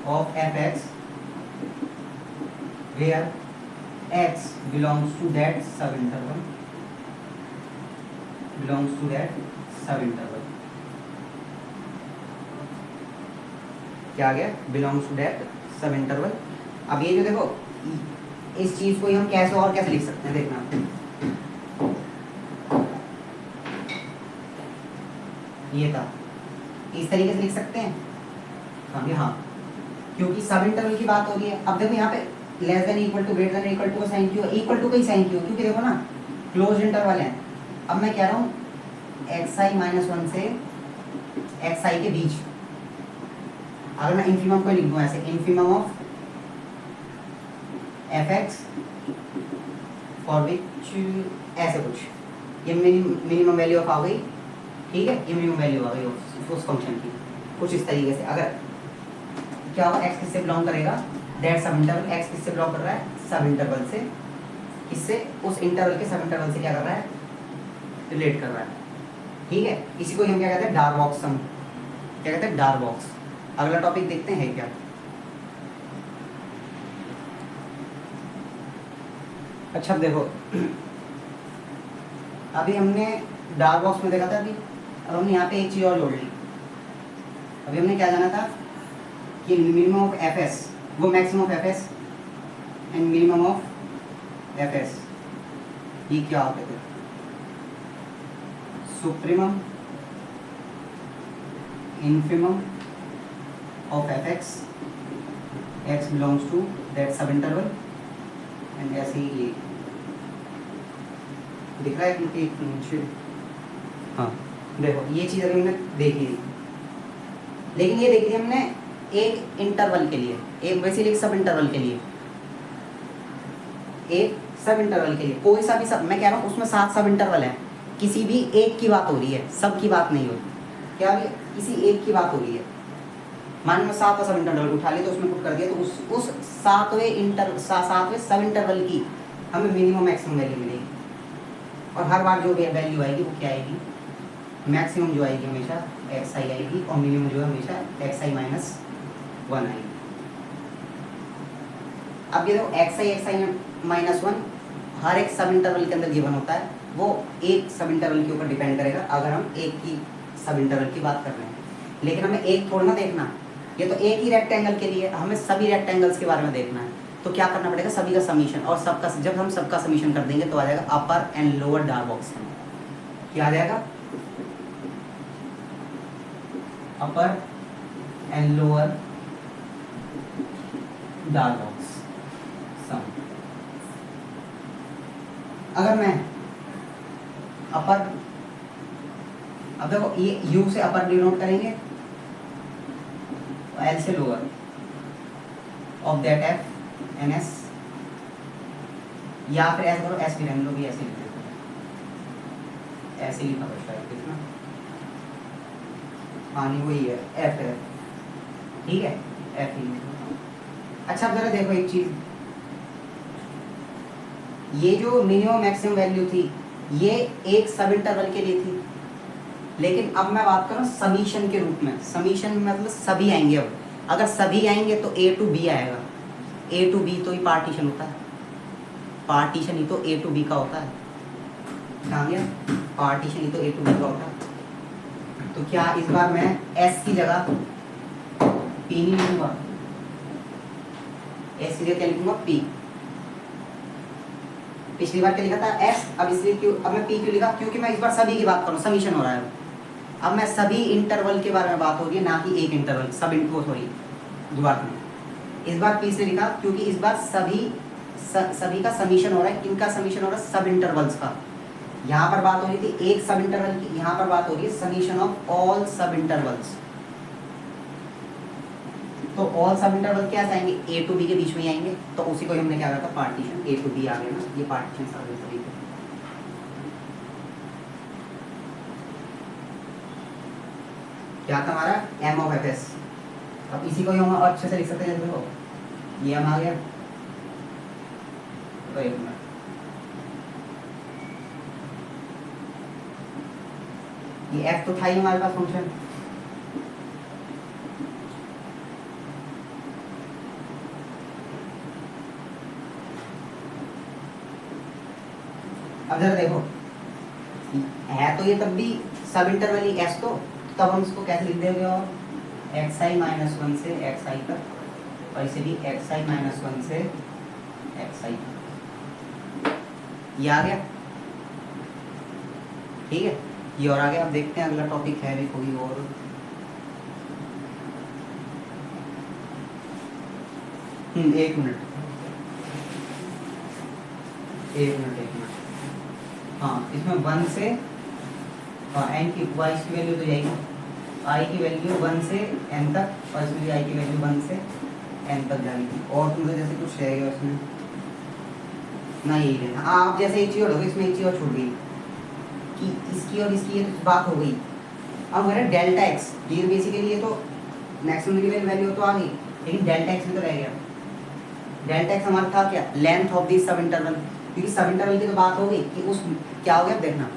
of fx where x belongs to that subinterval, belongs to that subinterval। क्या आ गया, belongs to that subinterval. अब ये जो देखो इस चीज को हम कैसे और कैसे लिख सकते हैं, देखना ये था, इस तरीके से लिख सकते हैं हम, हाँ, क्योंकि सब इंटरवल की बात हो रही है। अब देखो यहाँ पे less than equal to greater than equal to का साइन क्यों, इक्वल टू का ही साइन क्यों, क्योंकि देखो ना क्लोज इंटरवल है। अब मैं कह रहा हूँ xi-1 से xi के बीच, अगर मैं इन्फिमम को लिख दूँ ऐसे, infimum of fx for which ऐसे कुछ, ये मिनिमम वैल्यू ऑफ आ गई, ठीक है, ये मिनिमम वैल्यू आ गई उस फंक्शन की, कुछ इस तरीके से। अगर क्या होगा, x किससे बिलोंग करेगा, दैट सब इंटरवल, x किससे बिलोंग कर रहा है, सब इंटरवल से, किससे, उस इंटरवल के सब इंटरवल से क्या कर रहा है, रिलेट कर रहा है, ठीक है। इसी को हम क्या कहते हैं, डार्बॉक्स सम, क्या कहते हैं, डार्बॉक्स। अगला टॉपिक देखते हैं क्या। अच्छा देखो अभी हमने डार्बॉक्स में देखा था, अभी अब हमने यहाँ पे एक चीज़ और जोड़ ली। अभी हमने क्या जाना था कि मिनिमम ऑफ fs वो maximum of fs and minimum of fs ये क्या होते थे, supremum infimum of fx, x belongs to that subinterval and ऐसे ही ये दिख रहा है क्योंकि हाँ देखो ये चीज़ अभी हमने देखी थी, लेकिन ये देखी थी हमने एक इंटरवल के लिए, एक बेसिकली एक सब इंटरवल के लिए, एक सब इंटरवल के लिए कोई सा भी सब, मैं कह रहा हूँ उसमें 7 सब इंटरवल है, किसी भी एक की बात हो रही है, सब की बात नहीं हो रही, क्या भी किसी एक की बात हो रही है। मान लो 7 सब इंटरवल उठा लिया तो उसमें पुट कर दिया, तो उस 7वें सब इंटरवल की हमें मिनिमम मैक्सिमम वैल्यू मिलेगी, और हर बार जो वैल्यू आएगी वो क्या आएगी, मैक्सिमम जो आएगी हमेशा xi आएगी, और मिनिमम जो है हमेशा xi-1 आएगी। अब ये देखो xi-1 हर एक सब इंटरवल के अंदर गिवन होता है, वो एक सब इंटरवल के ऊपर डिपेंड करेगा अगर हम एक की सब इंटरवल की बात कर रहे हैं। लेकिन हमें एक थोड़ा ना देखना, ये तो एक ही रेक्टेंगल के लिए, हमें सभी रेक्टेंगल्स के बारे में देखना है। तो क्या करना पड़ेगा, सभी का समीशन, और सबका जब हम सबका समीशन कर देंगे तो आ जाएगा upper and lower Darboux sum. क्या आ जाएगा, upper and lower Darboux sum. अगर मैं अपर, अब देखो ये u से अपर डिनोट करेंगे, L से lower of that f N S, या फिर ऐसा करो एस भी रहने दो, भी ऐसे लिख देते हैं, ऐसे लिखा पड़ता है कितना, हाँ नहीं वही है एफ है, ठीक है एफ ही। अच्छा अब जरा देखो एक चीज, ये जो मिनिमम मैक्सिमम वैल्यू थी ये एक सब इंटरवल के लिए थी, लेकिन अब मैं बात करूँ समीशन के रूप में, समीशन में मतलब सभी आएंगे। अब अगर सभी आएंगे तो a to b आएगा, a to b तो ही पार्टीशन होता है, पार्टीशन ही तो a to b का होता है, कहाँ गया, पार्टीशन ही तो a to b का होता है। तो क्या इस बार मैं s की जगह p नहीं लिखूंगा, s की जगह क्या लिखूंगा p। पिछली बार क्या लिखा था s, अब इसलिए क्यों, अब मैं p क्यों लिखा, क्योंकि मैं इस बार सभी की बात करूँ, समीशन हो रहा है। अब मैं सभी इंटरवल के बारे में बात हो रही है, ना कि एक इंटरवल, सब इंटरवल सॉरी दोबारा में। इस बार पी से लिखा क्योंकि इस बार सभी का समीशन हो रहा है, किनका समीशन हो रहा है, सब इंटरवल्स का। यहाँ पर बात हो रही थी एक सब इंटरवल की, यहाँ पर बात हो रही है समीशन ऑफ ऑल सब इंटरवल्स। तो ऑल सब इंटरवल क्या आएंगे, a to b के बीच में ही आएंगे, तो उसी को हमने क्या कहा था पार्टीशन, a to b आ गया ना, ये पार्टीशन सब सभी को। क्या था हमारा m ऑफ fs। अब इसी को ही हम अच्छे से लिख सकते हैं, देखो ये m आ गया, तो एक मिनट, ये f तो था ही हमारे पास फंक्शन, अब जरा देखो है तो ये तब भी सब इंटरवल ही s, तो तब हम इसको कैसे लिख देंगे, और एक्स आई माइनस वन से एक्स आई तक, और इसे भी एक्स आई माइनस वन से एक्स आई, ये आ गया। ठीक है, ये और आ गया। अब देखते हैं अगला टॉपिक है भी कोई और। एक मिनट। हाँ, इसमें वन से एन की वाई की वैल्यू तो जाएगी, आई की वैल्यू वन से एन तक, और इसमें भी आई की वैल्यू वन से एन तक जाएगी। और तुमसे जैसे कुछ रहेगा उसमें ना, यही लेना। आप जैसे एक चीज़ और होगी, इसमें एक चीज़ और छूट गई कि इसकी और इसकी ये तो बात हो गई। अब मेरा डेल्टा एक्स, ये बेसिकली ये तो मैक्सिमम की वैल्यू तो आ गई, लेकिन डेल्टा एक्स में तो रह गया। डेल्टा एक्स हमारा था क्या, लेंथ ऑफ दिस सब इंटरवल, क्योंकि सब इंटरवल की तो बात हो गई कि उस क्या हो गया। देखना,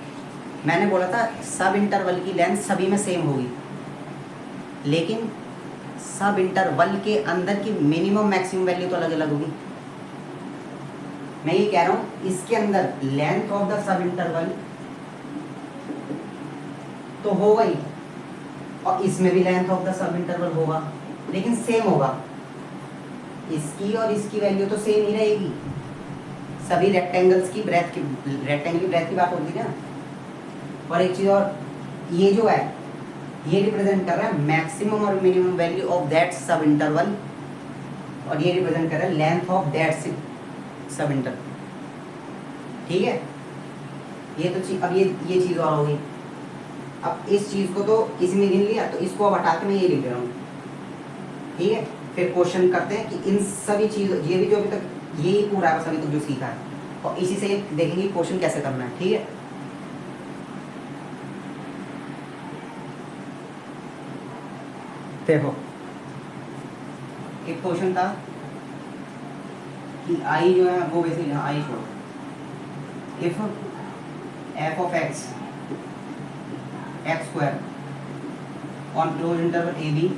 मैंने बोला था सब इंटरवल की लेंथ सभी में सेम होगी, लेकिन सब इंटरवल के अंदर की मिनिमम मैक्सिमम वैल्यू तो अलग अलग होगी। मैं ये कह रहा हूँ इसके अंदर length of the sub interval तो होगा ही, और इसमें भी length of the sub interval होगा, लेकिन सेम होगा। इसकी और इसकी वैल्यू तो सेम ही रहेगी। सभी रेक्टेंगल्स की ब्रेथ की, रेक्टेंगल की ब्रेथ की बात होगी ना। और एक चीज़ और, ये जो है ये रिप्रेजेंट कर रहा है मैक्सिमम और मिनिमम वैल्यू ऑफ दैट सब इंटरवल, और ये रिप्रेजेंट कर रहा है लेंथ ऑफ दैट सब इंटरवल। ठीक है, ये तो अब ये चीज़ और हो गई। अब इस चीज़ को तो किसी ने गिन लिया, तो इसको अब हटा के मैं ये लिख रहा हूँ। ठीक है, फिर क्वेश्चन करते हैं कि इन सभी चीज़, ये भी जो अभी तक यही पूरा है सभी तक जो सीखा है, और इसी से देखेंगे क्वेश्चन कैसे करना है। ठीक है, देखो एक क्वेश्चन था कि आई जो है वो वैसे यहाँ आई छोड़ो, if F of X X square on close interval A B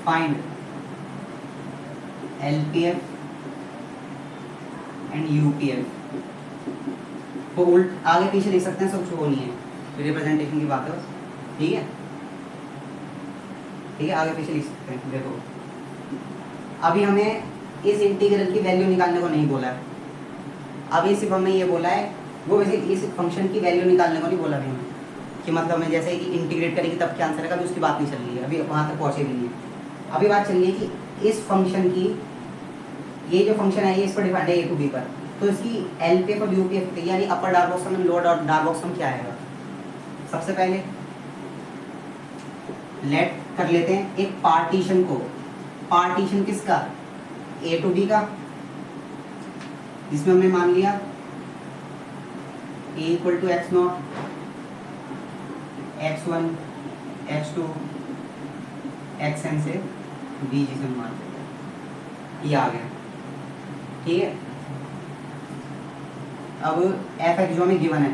find LPF and UPF। तो उल्ट आगे पीछे लिख सकते हैं, सब कुछ वो नहीं है, रिप्रेजेंटेशन की बात है। ठीक है, ठीक है, आगे पीछे लिख सकते हैं। देखो अभी हमें इस इंटीग्रल की वैल्यू निकालने को नहीं बोला है, अभी सिर्फ हमें ये बोला है, वो वैसे इस फंक्शन की वैल्यू निकालने को नहीं बोला हमें, कि मतलब हमें जैसे कि इंटीग्रेट करेंगे तब क्या आंसर है, अभी उसकी बात नहीं चल रही है, अभी वहाँ तक पहुँचे भी नहीं है। अभी बात चल रही है कि इस फंक्शन की, ये जो फंक्शन है ये इस पर डिफाइंड है ए टू बी पर, तो इसकी LPF और UPF यानी अपर dark box some lower dark box सम क्या आएगा। सबसे पहले लेट कर लेते हैं एक पार्टीशन को, पार्टीशन किसका, ए टू बी का, जिसमें हमने मान लिया A equal to X nought, x1 x2 xn से बी जिसे मान लेते, ये आ गया। ठीक है, अब एफ एक्स जो हमें गिवन है,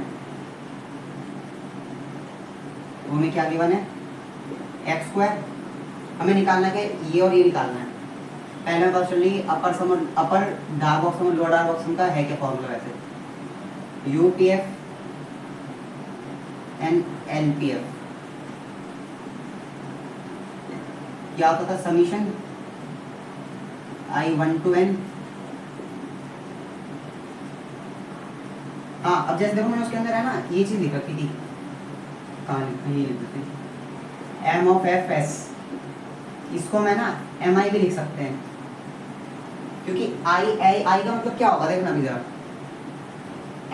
वो हमें क्या गिवन है, एक्स स्क्वायर। हमें निकालना है ये और ये निकालना है। पहले बात चल रही अपर सम, अपर dark box some lower dark box सम का है क्या फॉर्मूला वैसे, UPF एंड LPF क्या होता था, समीशन I1 to n। हाँ, अब जैसे देखो मैंने उसके अंदर है ना ये चीज लिख रखी थी, कहाँ ये लिख देते हैं M of f s, इसको मैं ना MI भी लिख सकते हैं, क्योंकि I का मतलब क्या होगा देखना भी जरा,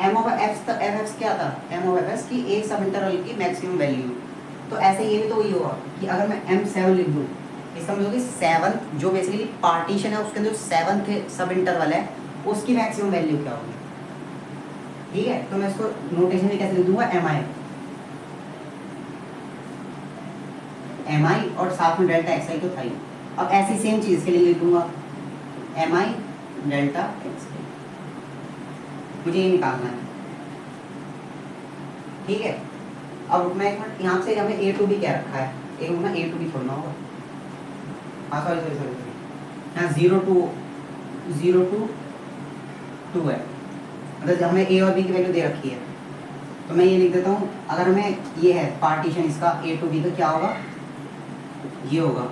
M of f क्या था, M of f की एक सब इंटरवल की मैक्सिमम वैल्यू। तो ऐसे ये भी तो वही होगा कि अगर मैं M7 लिख दूँ, इसका मतलब कि 7 जो बेसिकली पार्टीशन है उसके अंदर जो 7th सब इंटरवल है उसकी मैक्सिमम वैल्यू क्या होगी। ठीक है, तो मैं इसको नोटेशन में कैसे लिख दूंगा, MI और साथ में डेल्टा एक्स आई तो था ही। अब ऐसी सेम चीज के लिए लिख दूंगा MI डेल्टा एक्स आई, मुझे ये निकालना है। ठीक है, अब मैं एक मिनट यहाँ से हमें ए टू बी क्या रखा है, एक मिनट ए टू बी छोड़ना होगा, हाँ सॉरी यहाँ 0 to 2 है, मतलब हमें ए और बी की वैल्यू दे रखी है, तो मैं ये लिख देता हूँ, अगर हमें ये है पार्टीशन इसका ए टू बी का क्या होगा, ये होगा,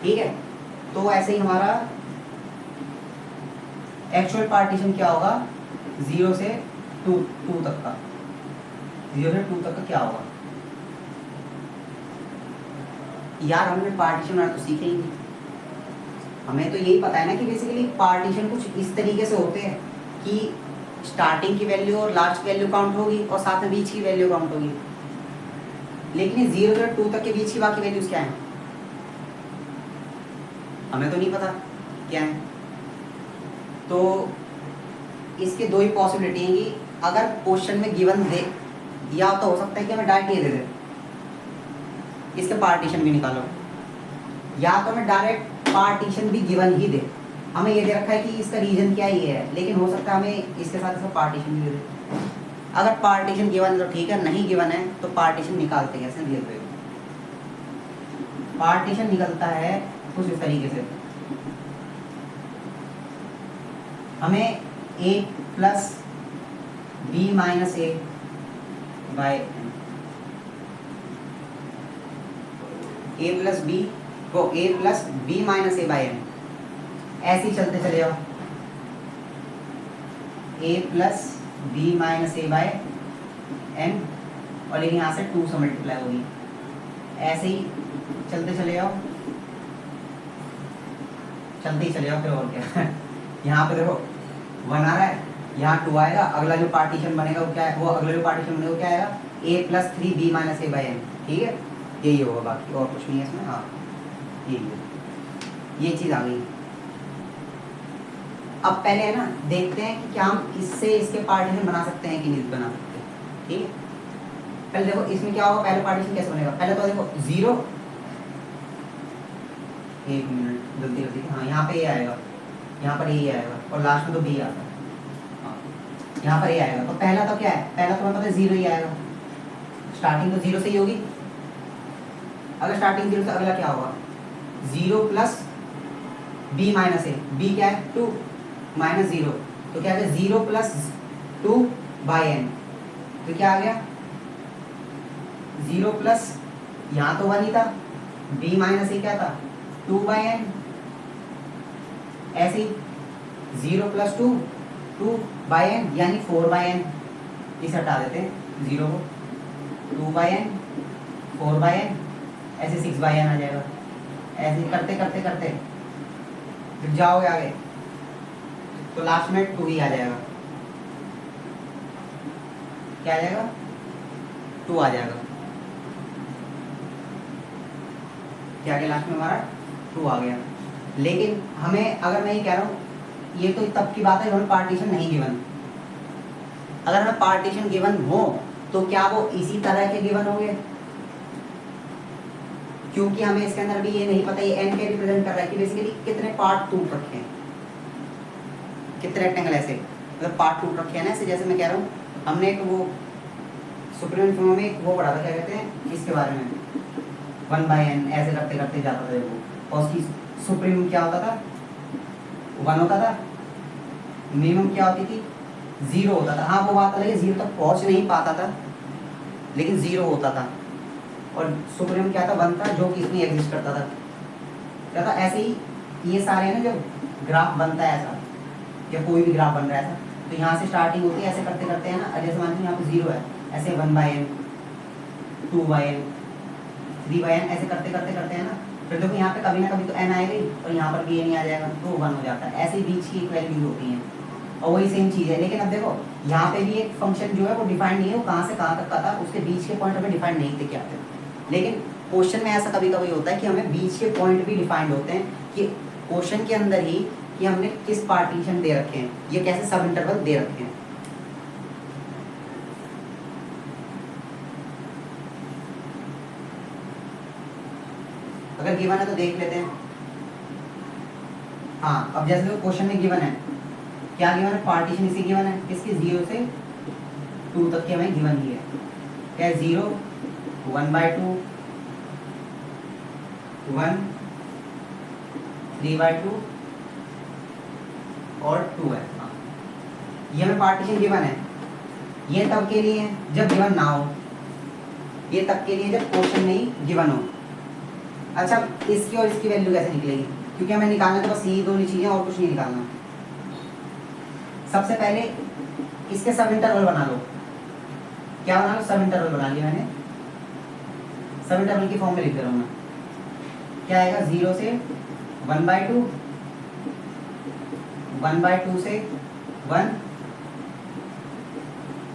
ठीक है। तो ऐसे ही हमारा एक्चुअल पार्टीशन क्या होगा, 0 से 2 तक का, 0 से 2 तक का क्या होगा। यार हमने पार्टीशन बनाना तो सीखे ही नहीं, हमें तो यही पता है ना कि बेसिकली पार्टीशन कुछ इस तरीके से होते हैं कि स्टार्टिंग की वैल्यू और लास्ट वैल्यू काउंट होगी और साथ में बीच की वैल्यू काउंट होगी। लेकिन 0 से 2 तक के बीच की बाकी वैल्यूज क्या हैं, हमें तो नहीं पता क्या है। तो इसके दो ही पॉसिबिलिटी हैं कि अगर क्वेश्चन में गिवन दे, या तो हो सकता है कि हमें डायरेक्ट ये दे दे इसके पार्टीशन भी निकालो, या तो हमें डायरेक्ट पार्टीशन भी गिवन ही दे। हमें ये दे रखा है कि इसका रीजन क्या ये है, लेकिन हो सकता है हमें इसके साथ इसका पार्टीशन भी दे दे। अगर पार्टीशन गिवन है तो ठीक है, नहीं गिवन है तो पार्टीशन निकालते हैं, ऐसे लिखते हैं। पार्टीशन निकलता है कुछ इस तरीके से, हमें a plus B minus A by A plus B वो a plus B minus A by N, ऐसे ही चलते चले जाओ, a plus B minus A by N, और लेकिन यहाँ से 2 से मल्टीप्लाई होगी, ऐसे ही चलते चले जाओ, चलते ही चले जाओ, फिर और क्या यहाँ पे देखो 1 आ रहा है, यहाँ 2 आएगा, अगला जो पार्टीशन बनेगा वो क्या है, वो अगला जो पार्टीशन बनेगा वो क्या आएगा, a plus 3 B minus A by N, ठीक है, यही होगा, बाकी और कुछ नहीं है इसमें। हाँ यही है, ये चीज़ आ गई। अब पहले है ना देखते हैं कि क्या हम इससे इसके पार्टीशन बना सकते हैं कि नहीं बना सकते, ठीक है। पहले देखो इसमें क्या होगा, पहले पार्टीशन कैसे बनेगा, पहले तो देखो 0, 1 मिनट जल्दी जल्दी, हाँ यहाँ पे ये आएगा, यहाँ पर ये आएगा, और लास्ट में तो बी आता है, हाँ यहाँ पर ये आएगा। तो पहला तो क्या है, पहला तो हमें पता है 0 ही आएगा, स्टार्टिंग तो 0 से ही होगी। अगर स्टार्टिंग 0 से अगला क्या होगा, 0 प्लस बी माइनस ए, बी क्या है 2 माइनस 0, तो क्या आ गया 0 प्लस 2 बाई एन, तो क्या आ गया 0 प्लस, यहाँ तो 1 ही था, बी माइनस ए क्या था 2 बाई एन, ऐसे ही 0 प्लस 2 2 बाई एन यानी 4 बाई एन, इसे हटा देते हैं 0 को, 2 बाई एन 4 बाई एन, ऐसे 6 बाई एन आ जाएगा। ऐसे करते करते करते फिर जाओगे आगे तो लास्ट में 2 ही आ जाएगा, क्या आ जाएगा 2 आ जाएगा, क्या आ गया लास्ट में हमारा 2 आ गया। लेकिन हमें, अगर मैं ये कह रहा हूँ, ये तो तब की बात है जब हमें पार्टीशन नहीं गिवन, अगर हमें पार्टीशन गिवन हो तो क्या वो इसी तरह के गिवन होंगे, क्योंकि हमें इसके अंदर भी ये नहीं पता ये एन के रिप्रेजेंट कर रहा है कि बेसिकली कितने पार्ट टूट रखे हैं, कितने रेक्टेंगल ऐसे मतलब पार्ट टूट रखे हैं ना, ऐसे जैसे मैं कह रहा हूँ, हमने एक वो सुप्रीम फॉर्म में एक वो पढ़ा था, क्या कहते हैं इसके बारे में, 1 बाई एन, ऐसे करते करते जाता था वो, और उसकी सुप्रीम क्या होता था 1 होता था, मिनिमम क्या होती थी 0 होता था। हाँ वो बात अलग है, 0 तक पहुँच नहीं पाता था लेकिन 0 होता था, और सुप्रीम क्या था 1 था, जो कि इसमें एग्जिस्ट करता था, क्या था। ऐसे ही ये सारे ना जब ग्राफ बनता है ऐसा, या कोई भी ग्राफ बन रहा है ऐसा, तो यहाँ से स्टार्टिंग होती है, ऐसे करते करते हैं ना, जैसे मान लीजिए यहाँ पे 0 है, ऐसे 1 by N 2 by N 3 by N, ऐसे करते करते करते हैं ना, फिर देखो यहाँ पे कभी ना कभी तो एन आएगा ही, और यहाँ पर भी एन ही आ जाएगा, तो 1 हो जाता है। ऐसे ही बीच की एक वैल्यूज होती हैं, और वही सेम चीज़ है। लेकिन अब देखो यहाँ पे भी एक फंक्शन जो है वो डिफाइंड नहीं है, वो कहाँ से कहाँ तक का था, उसके बीच के पॉइंट हमें डिफाइंड नहीं थे क्या थे। लेकिन क्वेश्चन में ऐसा कभी कभी होता है कि हमें बीच के पॉइंट भी डिफाइंड होते हैं, कि क्वेश्चन के अंदर ही कि हमने किस पार्टीशन दे रखे हैं, ये कैसे सब इंटरवल दे रखे हैं। अगर गिवन है तो देख लेते हैं। हाँ अब जैसे क्वेश्चन में गिवन है, क्या गिवन है, पार्टीशन इसी गिवन है, किसकी 0 से 2 तक की हमें गिवन ही है, क्या 0 1 बाई 2 1 3 बाई 2 और 2 है। हाँ ये हमें पार्टीशन गिवन है, ये तब के लिए है जब गिवन ना हो, ये तब के लिए जब क्वेश्चन नहीं गिवन हो। अच्छा, इसकी और इसकी वैल्यू कैसे निकलेगी, क्योंकि हमें निकालना तो बस यही दोनों चीज़ें, और कुछ नहीं निकालना। सबसे पहले इसके सब इंटरवल बना लो। क्या बना लो? सब इंटरवल बना लिया मैंने। सब इंटरवल की फॉर्म में लिख दे रहा हूँ मैं। क्या आएगा? 0 से 1/2, 1/2 से 1,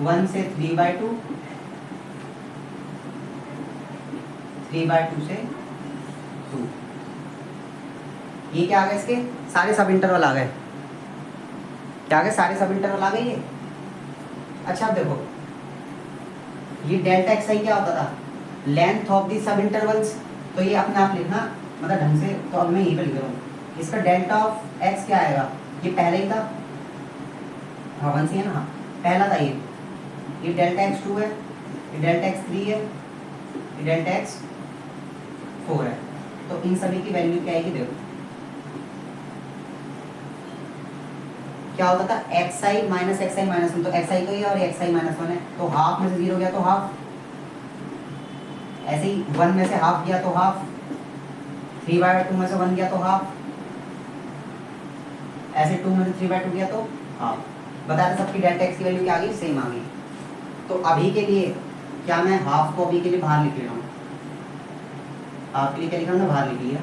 1 से 3/2, 3/2 से 2। ये क्या आ गए? इसके सारे सब इंटरवल आ गए। क्या आ गए? सारे सब इंटरवल आ गए ये। अच्छा अब देखो, ये डेल्टा एक्स आई क्या होता था? लेंथ ऑफ दी सब इंटरवल्स। तो ये अपने आप लिखना मतलब ढंग से, तो अब मैं यहीं पे लिख रहा हूँ। इसका डेल्टा ऑफ एक्स क्या आएगा? ये पहले ही था, हाँ 1 सी है ना, हाँ पहला था ये डेल्टा एक्स 2 है, ये डेल्टा एक्स 3 है, ये डेल्टा एक्स 4 है। तो इन सभी की वैल्यू क्या आएगी? देखो क्या होता था? X I minus x I minus 1, तो एक्स आई को ही और एक्स आई माइनस 1 है, तो हाफ में से 0 गया तो हाफ, ऐसे ही 1 में से हाफ गया तो हाफ, 3/2 में से 1 गया तो हाफ, ऐसे 2 में से 3/2 गया तो हाफ। बता रहे सबकी डेल्टा एक्स की वैल्यू क्या आ गई? सेम आ गई। तो अभी के लिए क्या मैं हाफ को अभी के लिए बाहर लिख ले रहा हूँ? हाफ के लिए क्या लिखा हमने? बाहर लिख लिया।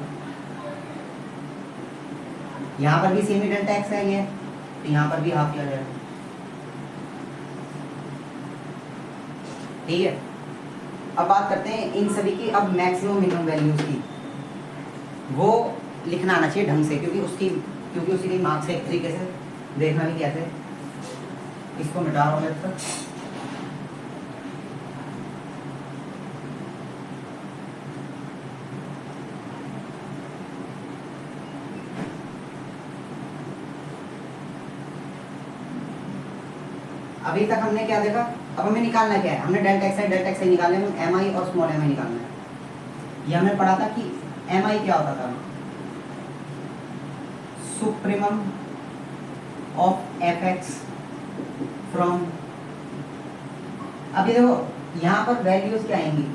यहाँ पर भी सेम ही डेल्टा एक्स है ये, तो यहाँ पर भी हाफ किया जाएगा। ठीक है, अब बात करते हैं इन सभी की अब मैक्सिमम मिनिमम वैल्यूज की। वो लिखना आना चाहिए ढंग से, क्योंकि उसी की मार्क्स एक तरीके से देखना भी कैसे। इसको मिटा रहा हूँ मैं तक। अभी तक हमने क्या देखा? अब हमें निकालना क्या है? हमने डेल्टा एक्स आई निकालने में एम आई और स्मॉल एम आई निकालना है। ये हमने पढ़ा था कि एम आई क्या होता था? Supremum of F x from. अभी देखो यहाँ पर वैल्यूज क्या आएंगी?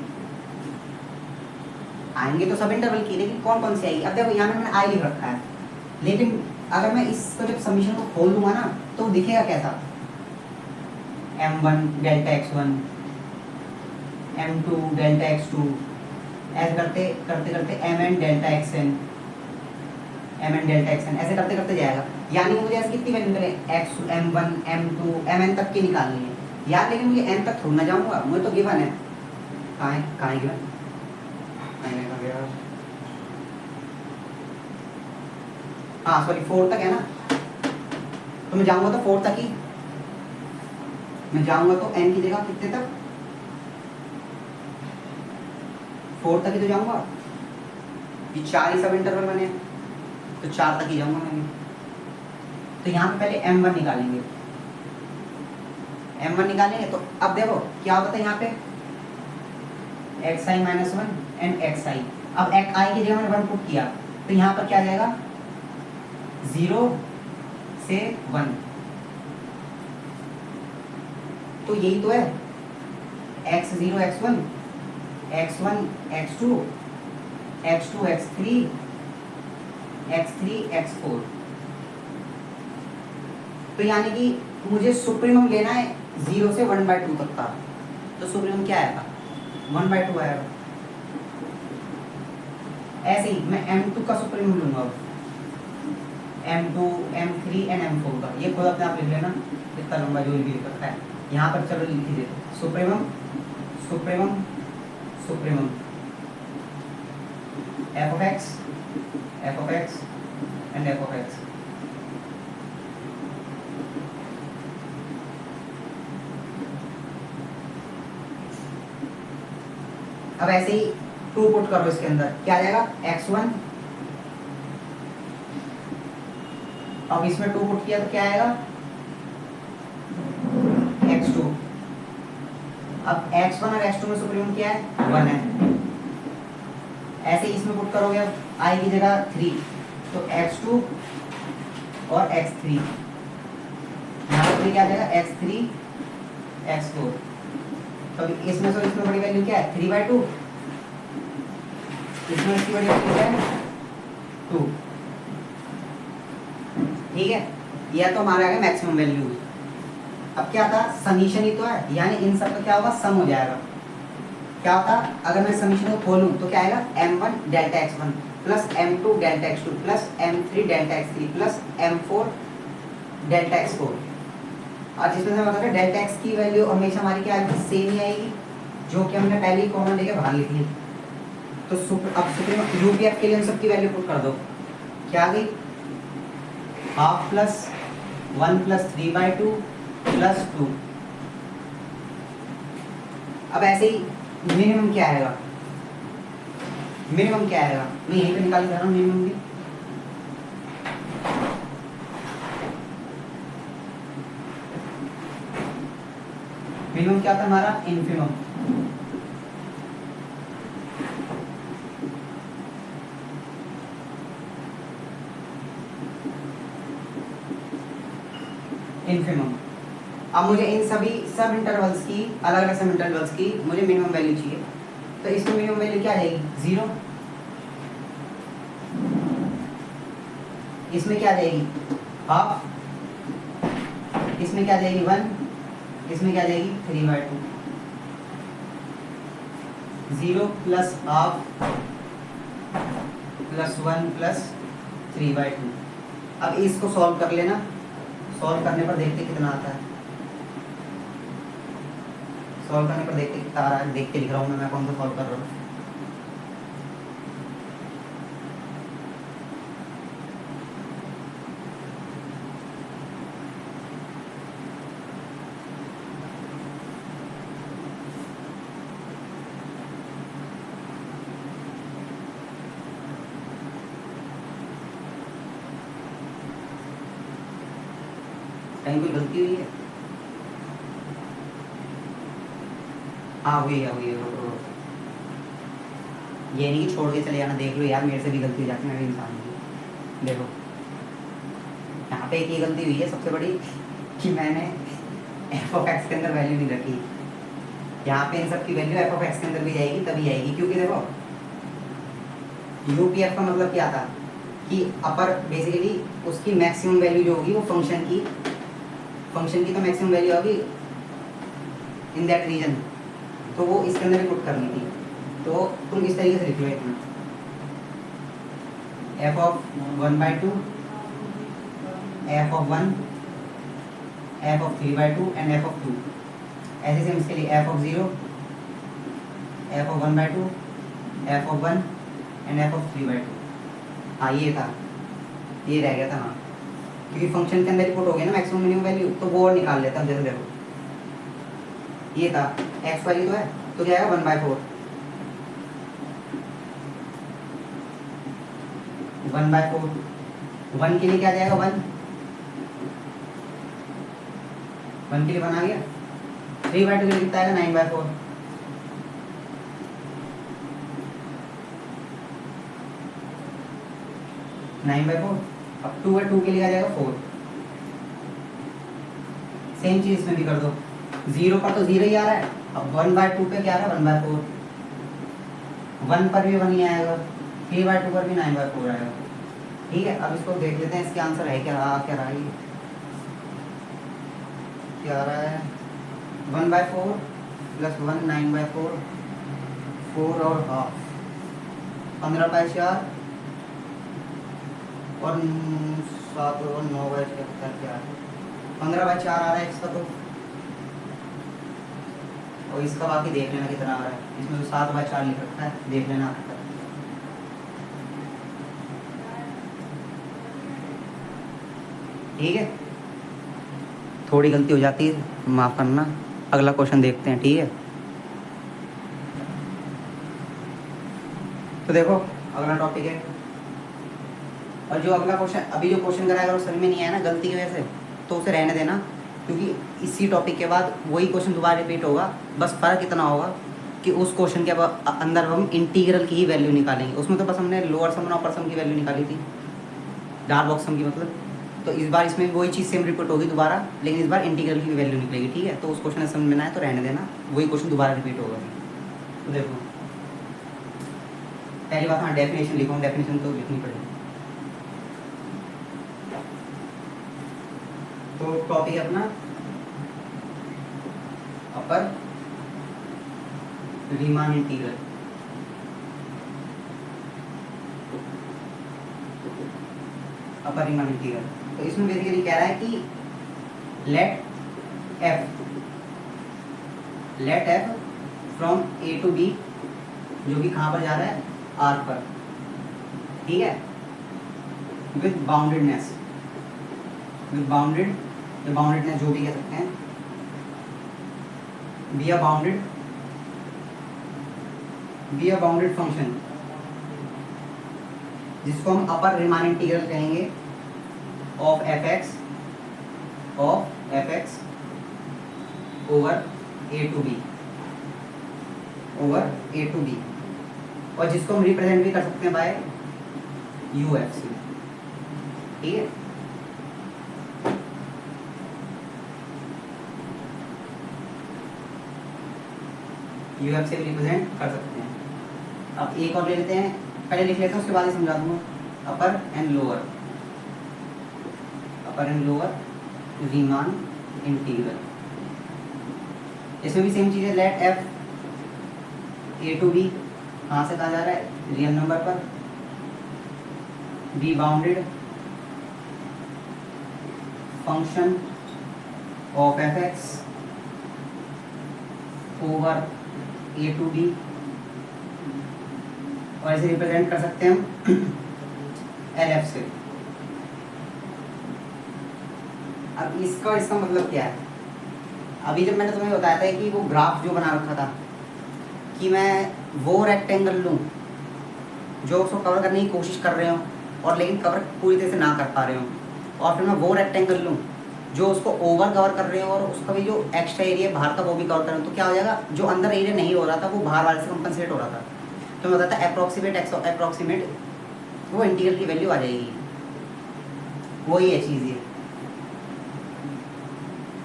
आएंगे तो सब इंटरवल की, लेकिन कौन कौन सी आएगी? अब देखो यहाँ में मैंने आई लिख रखा है, लेकिन अगर मैं इसको जब समीशन को खोल दूंगा ना तो दिखेगा कैसा? m1 delta x1, m2 delta x2, ऐसे करते करते करते mn delta xn, mn delta xn, ऐसे करते करते जाएगा। यानी मुझे ऐसे कितनी वैल्यू मिले? x m1 m2 mn तक की निकालनी है यार, लेकिन मुझे n तक थोड़ा ना जाऊंगा, मुझे तो गिवन है। कहाँ है गिवन? हाँ सॉरी 4 तक है ना, तो मैं जाऊंगा तो 4 तक ही, मैं जाऊंगा तो n की जगह कितने तक? 4 तक ही तो जाऊंगा। ये 4 ही सब इंटरवल बने, तो 4 तक ही जाऊंगा मैं। तो यहाँ पे पहले m1 निकालेंगे, m1 निकालेंगे। तो अब देखो क्या होता था यहाँ पे? xi minus 1 and xi। अब i की जगह मैंने 1 पुट किया, तो यहाँ पर क्या जाएगा? 0 से 1। तो यही तो है, x0 x1, x1 x2, x2 x3, x3 x4। तो यानी कि मुझे सुप्रीमम लेना है 0 से 1/2 तक का। तो सुप्रीमम क्या आएगा? 1/2 आएगा। ऐसे ही मैं m2 का सुप्रीमम लूंगा, m2 m3 एंड m4 का। ये खुद अपने आप लिख लेना, इतना लंबा जो भी लिख रखा है यहाँ पर। चलो लिख दीजिए supremum supremum supremum f of x and f of x। अब ऐसे ही 2 पुट करो इसके अंदर, क्या आ जाएगा? x1। अब इसमें 2 पुट किया तो क्या आएगा? x2। अब x1 और x2 में सुप्रीमम क्या है? 1 है। ऐसे इसमें पुट करोगे अब i की जगह 3, तो x2 और x3। यहाँ पर क्या आ जाएगा? x3 x4। तो इसमें से इसमें बड़ी वैल्यू क्या है 3/2, इसमें इसकी बड़ी वैल्यू क्या है 2। ठीक है, यह तो हमारा आ गया मैक्सिमम वैल्यू। अब क्या था, समीशन ही तो है, यानी इन सब का क्या होगा, सम हो जाएगा। क्या होता, अगर मैं समीशन को खोलूं तो क्या आएगा, m1 delta x1 plus m2 delta x2 plus m3 delta x3 plus m4 delta x4। और जिसमें से मतलब डेल्टा x की वैल्यू हमेशा हमारी क्या आएगी, सेम ही आएगी, जो कि हमने पहले ही कॉमन लेके बाहर लिख ली। तो अब सुप्रीम यूपीएफ के लिए हम सबकी वैल्यू पुट कर दो, क्या आ गई, हाफ प्लस 1 प्लस 3/2 प्लस 2। अब ऐसे ही मिनिमम क्या आएगा, मिनिमम क्या आएगा, मैं यहीं पे निकाल रहा हूँ मिनिमम भी। मिनिमम क्या था हमारा, इन्फिमम। इन्फिमम। अब मुझे इन सभी सब इंटरवल्स की, अलग अलग सब इंटरवल्स की मुझे मिनिमम वैल्यू चाहिए। तो इसमें मिनिमम वैल्यू क्या रहेगी, 0। इसमें क्या जाएगी, हाफ। इसमें क्या जाएगी 1, इसमें क्या जाएगी 3/2। 0 प्लस हाफ प्लस 1 प्लस 3/2। अब इसको सॉल्व कर लेना, सॉल्व करने पर देखते कितना आता है, सॉल्व करने पर देखते कितना आ रहा है, देख के लिख रहा हूँ मैं कौन सा सॉल्व कर रहा हूँ। कहीं कोई गलती हुई है, हाँ हुई है, हुई है। ये नहीं कि छोड़ के चले जाना, देख लो यार मेरे से भी गलती हो जाती है, मैं भी इंसान हूँ। देखो यहाँ पे एक ये गलती हुई है सबसे बड़ी, कि मैंने f(x) के अंदर वैल्यू नहीं रखी। यहाँ पे इन सब की वैल्यू f(x) के अंदर भी जाएगी, तभी आएगी, क्योंकि देखो यूपीएफ का मतलब क्या था कि अपर बेसिकली उसकी मैक्सिमम वैल्यू जो होगी वो फंक्शन की तो मैक्सिमम वैल्यू होगी इन दैट रीजन, तो वो इसके अंदर भी पुट करनी थी। तो तुम इस तरीके से लिख लो इतना, f(1/2), f(1), f(3/2) and f(2). ऐसे सेम इसके लिए f(0), f(1/2), f(1) and f(3/2). हाँ ये था, ये रह गया था, हाँ क्योंकि फंक्शन के अंदर पुट हो गया ना मैक्सिमम मिनिमम वैल्यू, तो वो और निकाल लेता हूँ। जैसे देखो ये था x वैल्यू तो है, तो क्या आएगा 1/4। 1/4 1 के लिए क्या जाएगा 1, 1 के लिए 1 आ गया। 3/2 के लिए कितना आएगा 9/4। 9/4। अब 2/2 के लिए आ जाएगा 4। सेम चीज इसमें भी कर दो, 0 पर तो 0 ही आ रहा है, अब 1/2 पे क्या आ रहा है 1/4। 1 पर भी 1 ही आएगा, 3/2 पर भी 9/4 आएगा। ठीक है, अब इसको देख लेते हैं इसके आंसर है क्या रहा है, क्या आ रहा है 1/4 प्लस 1 9/4, 4 और हाफ 15/4 और 7 और 9/4 क्या है 15/4 आ रहा है इसका तो, और इसका बाकी देख लेना कितना आ रहा है, इसमें तो 7/4 लिख रखा है, देख लेना। ठीक है, थोड़ी गलती हो जाती है माफ़ करना, अगला क्वेश्चन देखते हैं। ठीक है, तो देखो अगला टॉपिक है, और जो अगला क्वेश्चन अभी जो क्वेश्चन कराएगा वो समझ में नहीं आया ना गलती की वजह से, तो उसे रहने देना, क्योंकि इसी टॉपिक के बाद वही क्वेश्चन दोबारा रिपीट होगा। बस फ़र्क इतना होगा कि उस क्वेश्चन के अंदर हम इंटीग्रल की ही वैल्यू निकालेंगे, उसमें तो बस हमने लोअर सम और अपर सम की वैल्यू निकाली थी, डार्क बॉक्स सम की मतलब। तो इस बार इसमें वही चीज़ सेम रिपीट होगी दोबारा, लेकिन इस बार इंटीग्रल की वैल्यू निकलेगी, ठीक है। तो उस क्वेश्चन में समझ में आए तो रहने देना, वही क्वेश्चन दोबारा रिपीट होगा। तो देखो पहली बात, हाँ डेफिनेशन लिखो, डेफिनेशन तो लिखनी पड़ेगी। तो टॉपिक है अपना upper Riemann integral. Upper Riemann integral, तो इसमें बेसिकली कह रहा है कि let F from A to B, जो कि कहाँ पर जा रहा है, आर पर, ठीक है, विद बाउंडेडनेस, विद बाउंडेड या बाउंडेडनेस जो भी कह सकते हैं, बी अ बाउंडेड फंक्शन, जिसको हम अपर रीमान इंटीग्रल कहेंगे, of F X over A to B, और जिसको हम रिप्रेजेंट भी कर सकते हैं बाय यू एफ सी, ठीक है। यू एफ से भी रिप्रेजेंट कर सकते हैं। अब एक और ले लेते हैं, पहले लिख लेते हैं उसके बाद ही समझा दूंगा। Upper and lower Riemann integral, इसमें भी सेम चीज़ है। Let F A to B, कहाँ से कहा जा रहा है, रियल नंबर पर, be bounded function of F X over A to B, और इसे रिप्रेजेंट कर सकते हैं हम एल एफ से। अब इसका मतलब क्या है, अभी जब मैंने तुम्हें बताया था कि वो ग्राफ जो बना रखा था, कि मैं वो रेक्टेंगल लूँ जो उसको कवर करने की कोशिश कर रहे हो और लेकिन कवर पूरी तरह से ना कर पा रहे हो, और फिर मैं वो रेक्टेंगल लूँ जो उसको ओवर कवर कर रहे हो और उसका भी जो एक्स्ट्रा एरिया बाहर का वो भी कवर कर रहे हो, तो क्या हो जाएगा, जो अंदर एरिया नहीं हो रहा था वो बाहर वाले से कंपनसेट हो रहा था। तो मैं बताता अप्रॉक्सीमेट वो इंटीग्रल की वैल्यू आ जाएगी, वही है चीज़ ये।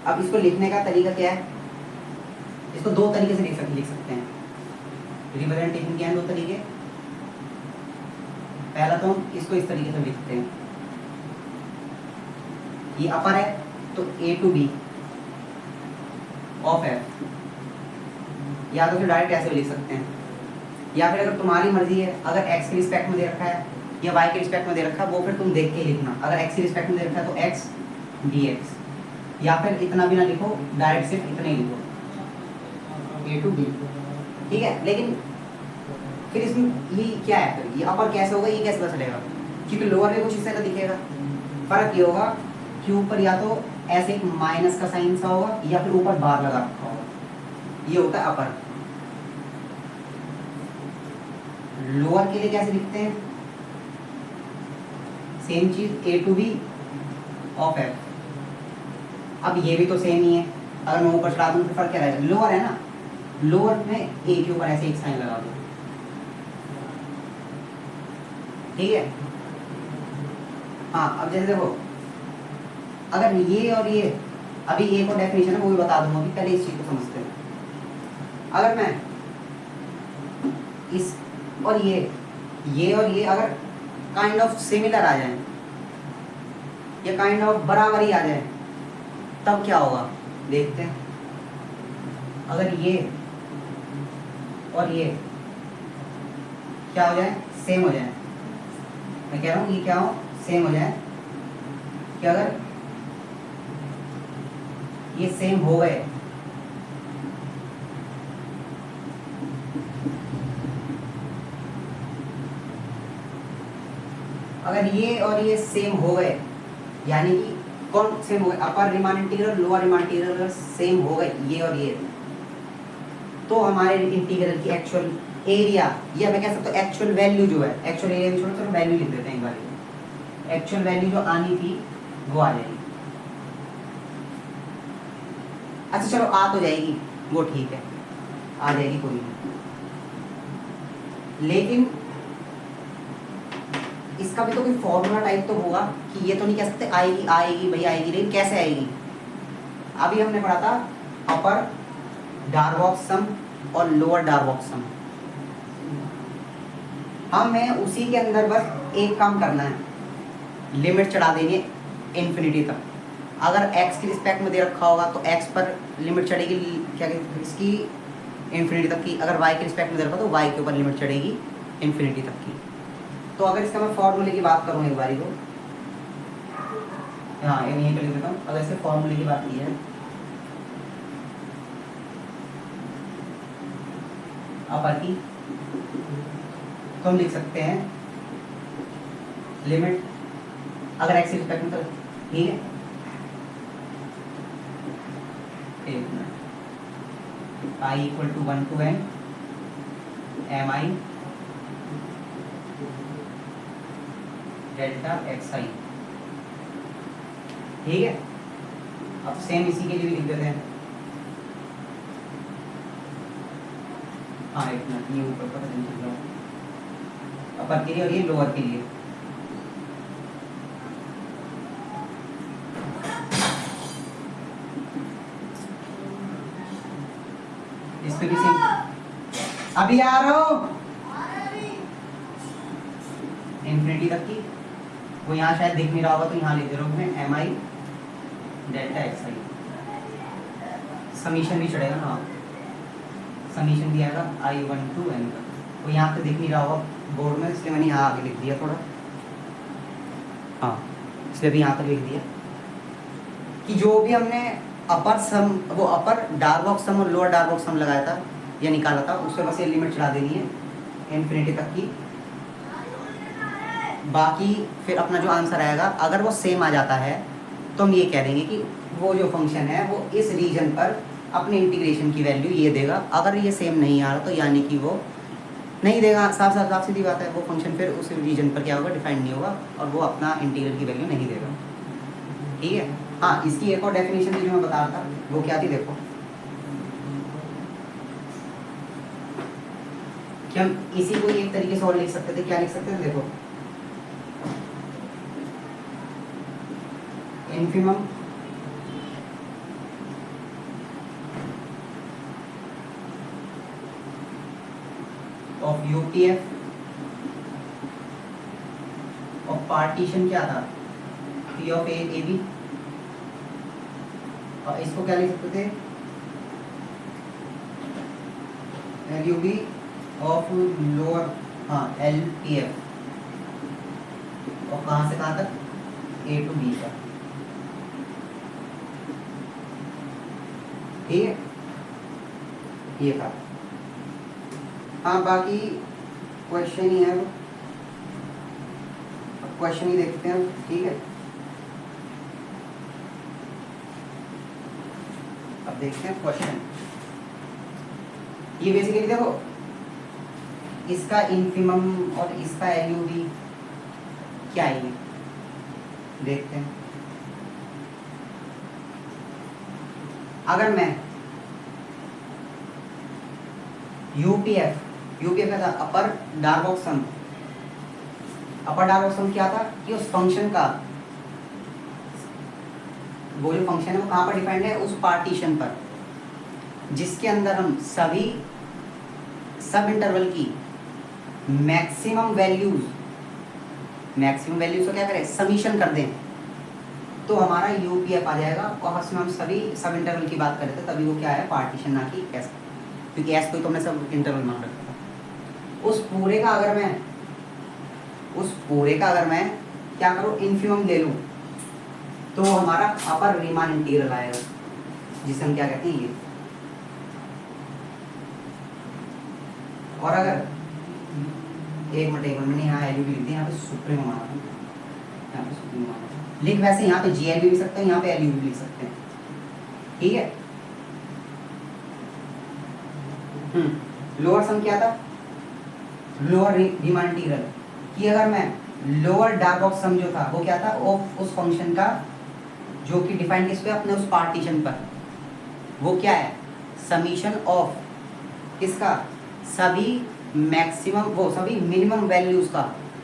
अब इसको लिखने का तरीका क्या है, इसको दो तरीके से लिख सकते हैं। रिप्रेजेंटेशन के हैं दो तरीके। पहला तो हम इसको इस तरीके से लिखते हैं, ये अपर है तो ए टू बी ऑफ एफ, या तो फिर डायरेक्ट ऐसे लिख सकते हैं, या फिर अगर तुम्हारी मर्जी है, अगर एक्स के रिस्पेक्ट में दे रखा है या वाई के रिस्पेक्ट में दे रखा है, वो फिर तुम देख के लिखना। अगर एक्स के रिस्पेक्ट में दे रखा है तो एक्स डी एक्स, या फिर इतना भी ना लिखो, डायरेक्ट सिर्फ इतना ही लिखो, ए टू बी, ठीक है। लेकिन फिर इसमें ये क्या है, फिर ये अपर कैसे होगा, ये कैसे पता चलेगा, क्योंकि लोअर में कुछ इस तरह दिखेगा। फर्क ये होगा कि ऊपर या तो ऐसे एक माइनस का साइन सा होगा, या फिर ऊपर बार लगा रखा होगा, ये होता है अपर। लोअर के लिए कैसे लिखते हैं, सेम चीज ए टू बी ऑफ एफ। अब ये भी तो सेम ही है, अगर मैं ऊपर चढ़ा दूं तो फर्क क्या रहेगा, लोअर है ना, लोअर में ए के ऊपर ऐसे एक साइन लगा दो, ठीक है। हाँ, अब जैसे देखो, अगर ये और ये, अभी एक और डेफिनेशन है वो भी बता दूंगा, अभी पहले इस चीज को समझते हैं। अगर मैं इस और ये और ये अगर काइंड ऑफ सिमिलर आ जाए या काइंड ऑफ बराबर ही आ जाए, तब क्या होगा देखते हैं। अगर ये और ये क्या हो जाए, सेम हो जाए, मैं कह रहा हूँ ये क्या हो, सेम हो जाए, कि अगर ये सेम हो गए, अगर ये और ये सेम हो गए, यानी कि कौन सेम हो गए, upper Riemann integral lower Riemann integral अगर सेम हो गए ये और ये, तो हमारे इंटीग्रल की एक्चुअल एरिया, या मैं कह सकता हूँ एक्चुअल वैल्यू जो है, एक्चुअल एरिया छोड़ो, चलो वैल्यू लिख देते हैं एक बार, एक्चुअल वैल्यू जो आनी थी वो आ जाएगी। अच्छा चलो आ तो जाएगी, वो ठीक है, आ जाएगी कोई नहीं, लेकिन इसका भी तो कोई फॉर्मूला टाइप तो होगा कि ये तो नहीं कह सकते आएगी आएगी भाई आएगी, लेकिन कैसे आएगी? अभी हमने पढ़ा था अपर डार्बॉक्स सम और लोअर डार्बॉक्स सम। हमें उसी के अंदर बस एक काम करना है, लिमिट चढ़ा देनी है इन्फिनिटी तक। अगर x की रिस्पेक्ट में दे रखा होगा तो x पर लिमिट चढ़ेगी क्या इसकी इन्फिनिटी तक की, अगर y की रिस्पेक्ट में दे रखा तो y के ऊपर लिमिट चढ़ेगी इन्फिनिटी तक की। तो अगर इसका मैं फॉर्मूले की बात करूँ एक बारी को, हाँ यहीं पे लिख देता हूँ। अगर इसके फॉर्मूले की बात की है अपर की, तो हम लिख सकते हैं लिमिट अगर x की रिस्पेक्ट में, तो ठीक है I equal to 1 to n mi delta xi, ठीक है। अब सेम इसी के लिए भी लिख देते हैं, हाँ एक मिनट, ये ऊपर पता नहीं चल रहा, अपर के लिए और ये लोअर के लिए। इस पे भी सेम, अभी आ रहा हूँ इन्फिनिटी तक की। वो यहाँ शायद दिख नहीं रहा होगा तो यहाँ लिख दे रहा हूँ मैं एम आई डेल्टा एक्स आई। समीशन भी चढ़ेगा ना, समीशन भी आएगा आई 1 to n का। वो यहाँ पे दिख नहीं रहा होगा बोर्ड में, इसलिए मैंने यहाँ आगे लिख दिया थोड़ा, हाँ इसलिए भी यहाँ पर लिख दिया कि जो भी हमने अपर सम, वो अपर डार्बॉक्स सम और लोअर डार्बॉक्स सम लगाया था या निकाला था, उससे बस ये लिमिट चढ़ा देनी है इन्फिनिटी तक की। बाकी फिर अपना जो आंसर आएगा अगर वो सेम आ जाता है तो हम ये कह देंगे कि वो जो फंक्शन है वो इस रीजन पर अपने इंटीग्रेशन की वैल्यू ये देगा। अगर ये सेम नहीं आ रहा तो यानी कि वो नहीं देगा, साफ साफ साफ सीधी बात है, वो फंक्शन फिर उस रीजन पर क्या होगा, डिफाइंड नहीं होगा और वो अपना इंटीग्रल की वैल्यू नहीं देगा, ठीक है। हाँ इसकी एक और डेफिनेशन थी जो मैं बता रहा था, वो क्या थी देखो, कि हम इसी को एक तरीके से और लिख सकते थे, क्या लिख सकते थे देखो, इन्फिमम ऑफ यूपीएफ और पार्टीशन क्या था, पी ऑफ ए बी, और इसको क्या लिख सकते थे, L U B of lower, हाँ एल पी एफ, और कहाँ से कहाँ तक, ए टू बी का, ठीक है ये था। हाँ बाकी क्वेश्चन ही है, क्वेश्चन ही देखते हैं, ठीक है। अब देखते हैं क्वेश्चन, ये बेसिकली देखो इसका इन्फिमम और इसका एलयूवी क्या है ये देखते हैं। अगर मैं यूपीएफ क्या था, अपर डार्बॉक्स सम, अपर डार्बॉक्स सम क्या था कि उस फंक्शन का, वो जो फंक्शन है वो कहाँ पर डिफाइंड है, उस पार्टीशन पर जिसके अंदर हम सभी सब इंटरवल की मैक्सिमम वैल्यूज को क्या करें, समीशन कर दें, तो हमारा यूपीएफ आ जाएगा। और उसमें हम सभी सब इंटरवल की बात कर रहे थे, तभी वो क्या है पार्टीशन, ना कि एस, क्योंकि एस को तो हमने सब इंटरवल मान रखा था। उस पूरे का अगर मैं क्या करूँ, इन्फिमम ले लूँ, तो हमारा अपर रीमान इंटीग्रल आएगा, जिसे हम क्या कहते हैं ये। और अगर एक मिनट मैंने यहाँ एलयू भी लिख दिया, यहाँ पे सुप्रीमो माना था, यहाँ पे सुप्रीमो माना था, लिख वैसे यहाँ पे जीएल भी लिख सकते हैं, यहाँ पे एलयू भी लिख सकते हैं, ठीक है। लोअर सम क्या था, लोअर रीमान इंटीग्रल, कि अगर मैं लोअर डार्बॉक्स सम जो था वो क्या था, उस फंक्शन का जो कि डिफाइन किस पे, अपने उस पार्टीशन पर, वो क्या है, समीशन ऑफ किसका, सभी मैक्सिमम, वो सभी मिनिमम वैल्यूज का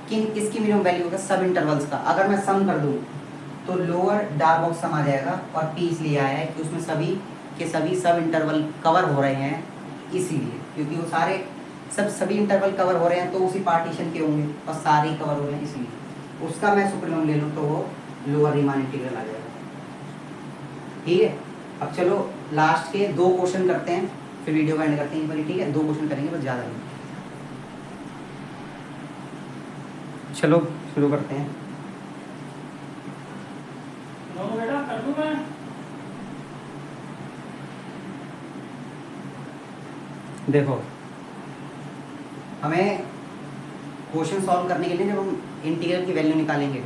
किसकी मिनिमम वैल्यू होगा, सब इंटरवल्स का। अगर मैं सम कर दूँ तो लोअर डार्क बॉक्स सम आ जाएगा, और पी इसलिए आया है कि उसमें सभी के सभी सब इंटरवल कवर हो रहे हैं, इसीलिए क्योंकि वो सारे सभी इंटरवल कवर हो रहे हैं तो उसी पार्टीशन के होंगे और सारे कवर हो रहे हैं, इसलिए उसका मैं सुप्रीमम ले लूँ तो वो लोअर रीमान इंटीग्रल आ जाएगा। ठीक है, अब चलो लास्ट के 2 क्वेश्चन करते हैं, फिर वीडियो का एंड करते हैं भाई। ठीक है, 2 क्वेश्चन करेंगे बस, ज़्यादा नहीं। चलो शुरू करते हैं। बेटा कर दूं मैं? देखो, हमें क्वेश्चन सॉल्व करने के लिए जब हम इंटीग्रल की वैल्यू निकालेंगे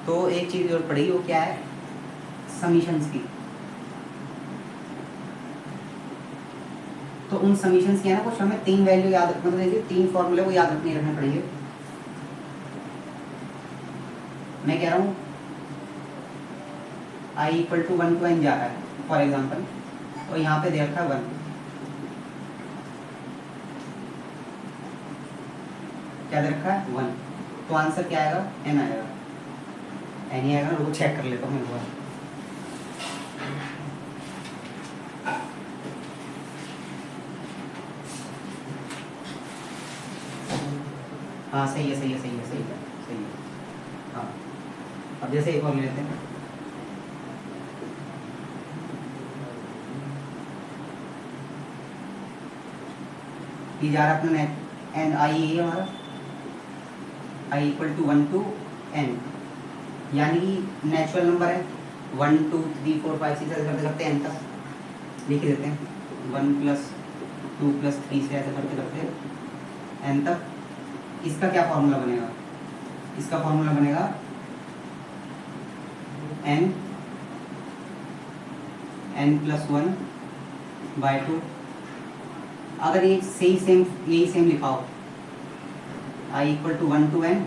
तो एक चीज़ जरूरत पड़ेगी, वो क्या है, समीशंस की। तो उन समीशंस की है ना कुछ हमें 3 वैल्यू याद रखना, मतलब 3 फॉर्मूले वो याद रखने पड़ेंगे। मैं कह रहा हूँ i = 1 to n जा रहा है फॉर एग्जाम्पल, और यहाँ पे दे रखा है 1, क्या दे रखा है 1, तो आंसर क्या आएगा, n आएगा। n ही आएगा, रुको चेक कर लेता हूँ एक बार। हाँ सही है, सही है, सही है, सही है, सही है। हाँ, अब जैसे एक और ले लेते हैं। ये जा रहा अपना n i है हमारा, i = 1 to n, यानी कि नेचुरल नंबर है 1 2 3 4 5 6 ऐसे करते करते n तक लिख देते हैं, 1 + 2 + 3 से ऐसे करते करते n तक। इसका क्या फॉर्मूला बनेगा, इसका फॉर्मूला बनेगा n +1/2। अगर ये यही सेम लिखा हो, i = 1 to n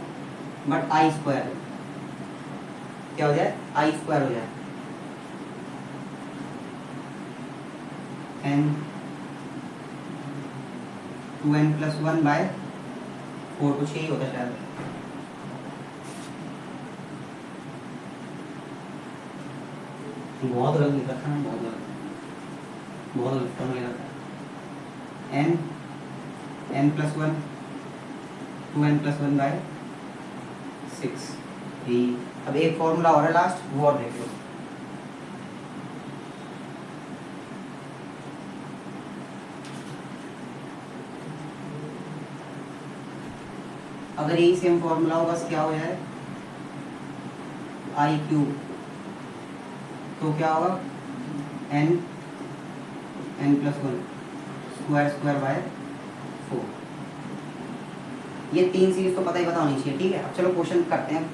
but i² क्या हो जाए, i² हो जाए, n 2n + 1/4, कुछ यही होता शायद। बहुत गलत लिख रखा है, बहुत गलत फॉर्मूला रखा है। n +1 2n + 1/6। अब एक फॉर्मूला और है लास्ट, वो और देख लो। अगर यही सेम फॉर्मूला हो, बस क्या हो जाए i³ तो क्या होगा n + 1 2/4। ये 3 सीरीज तो पता होनी चाहिए। ठीक है, अब चलो क्वेश्चन करते हैं।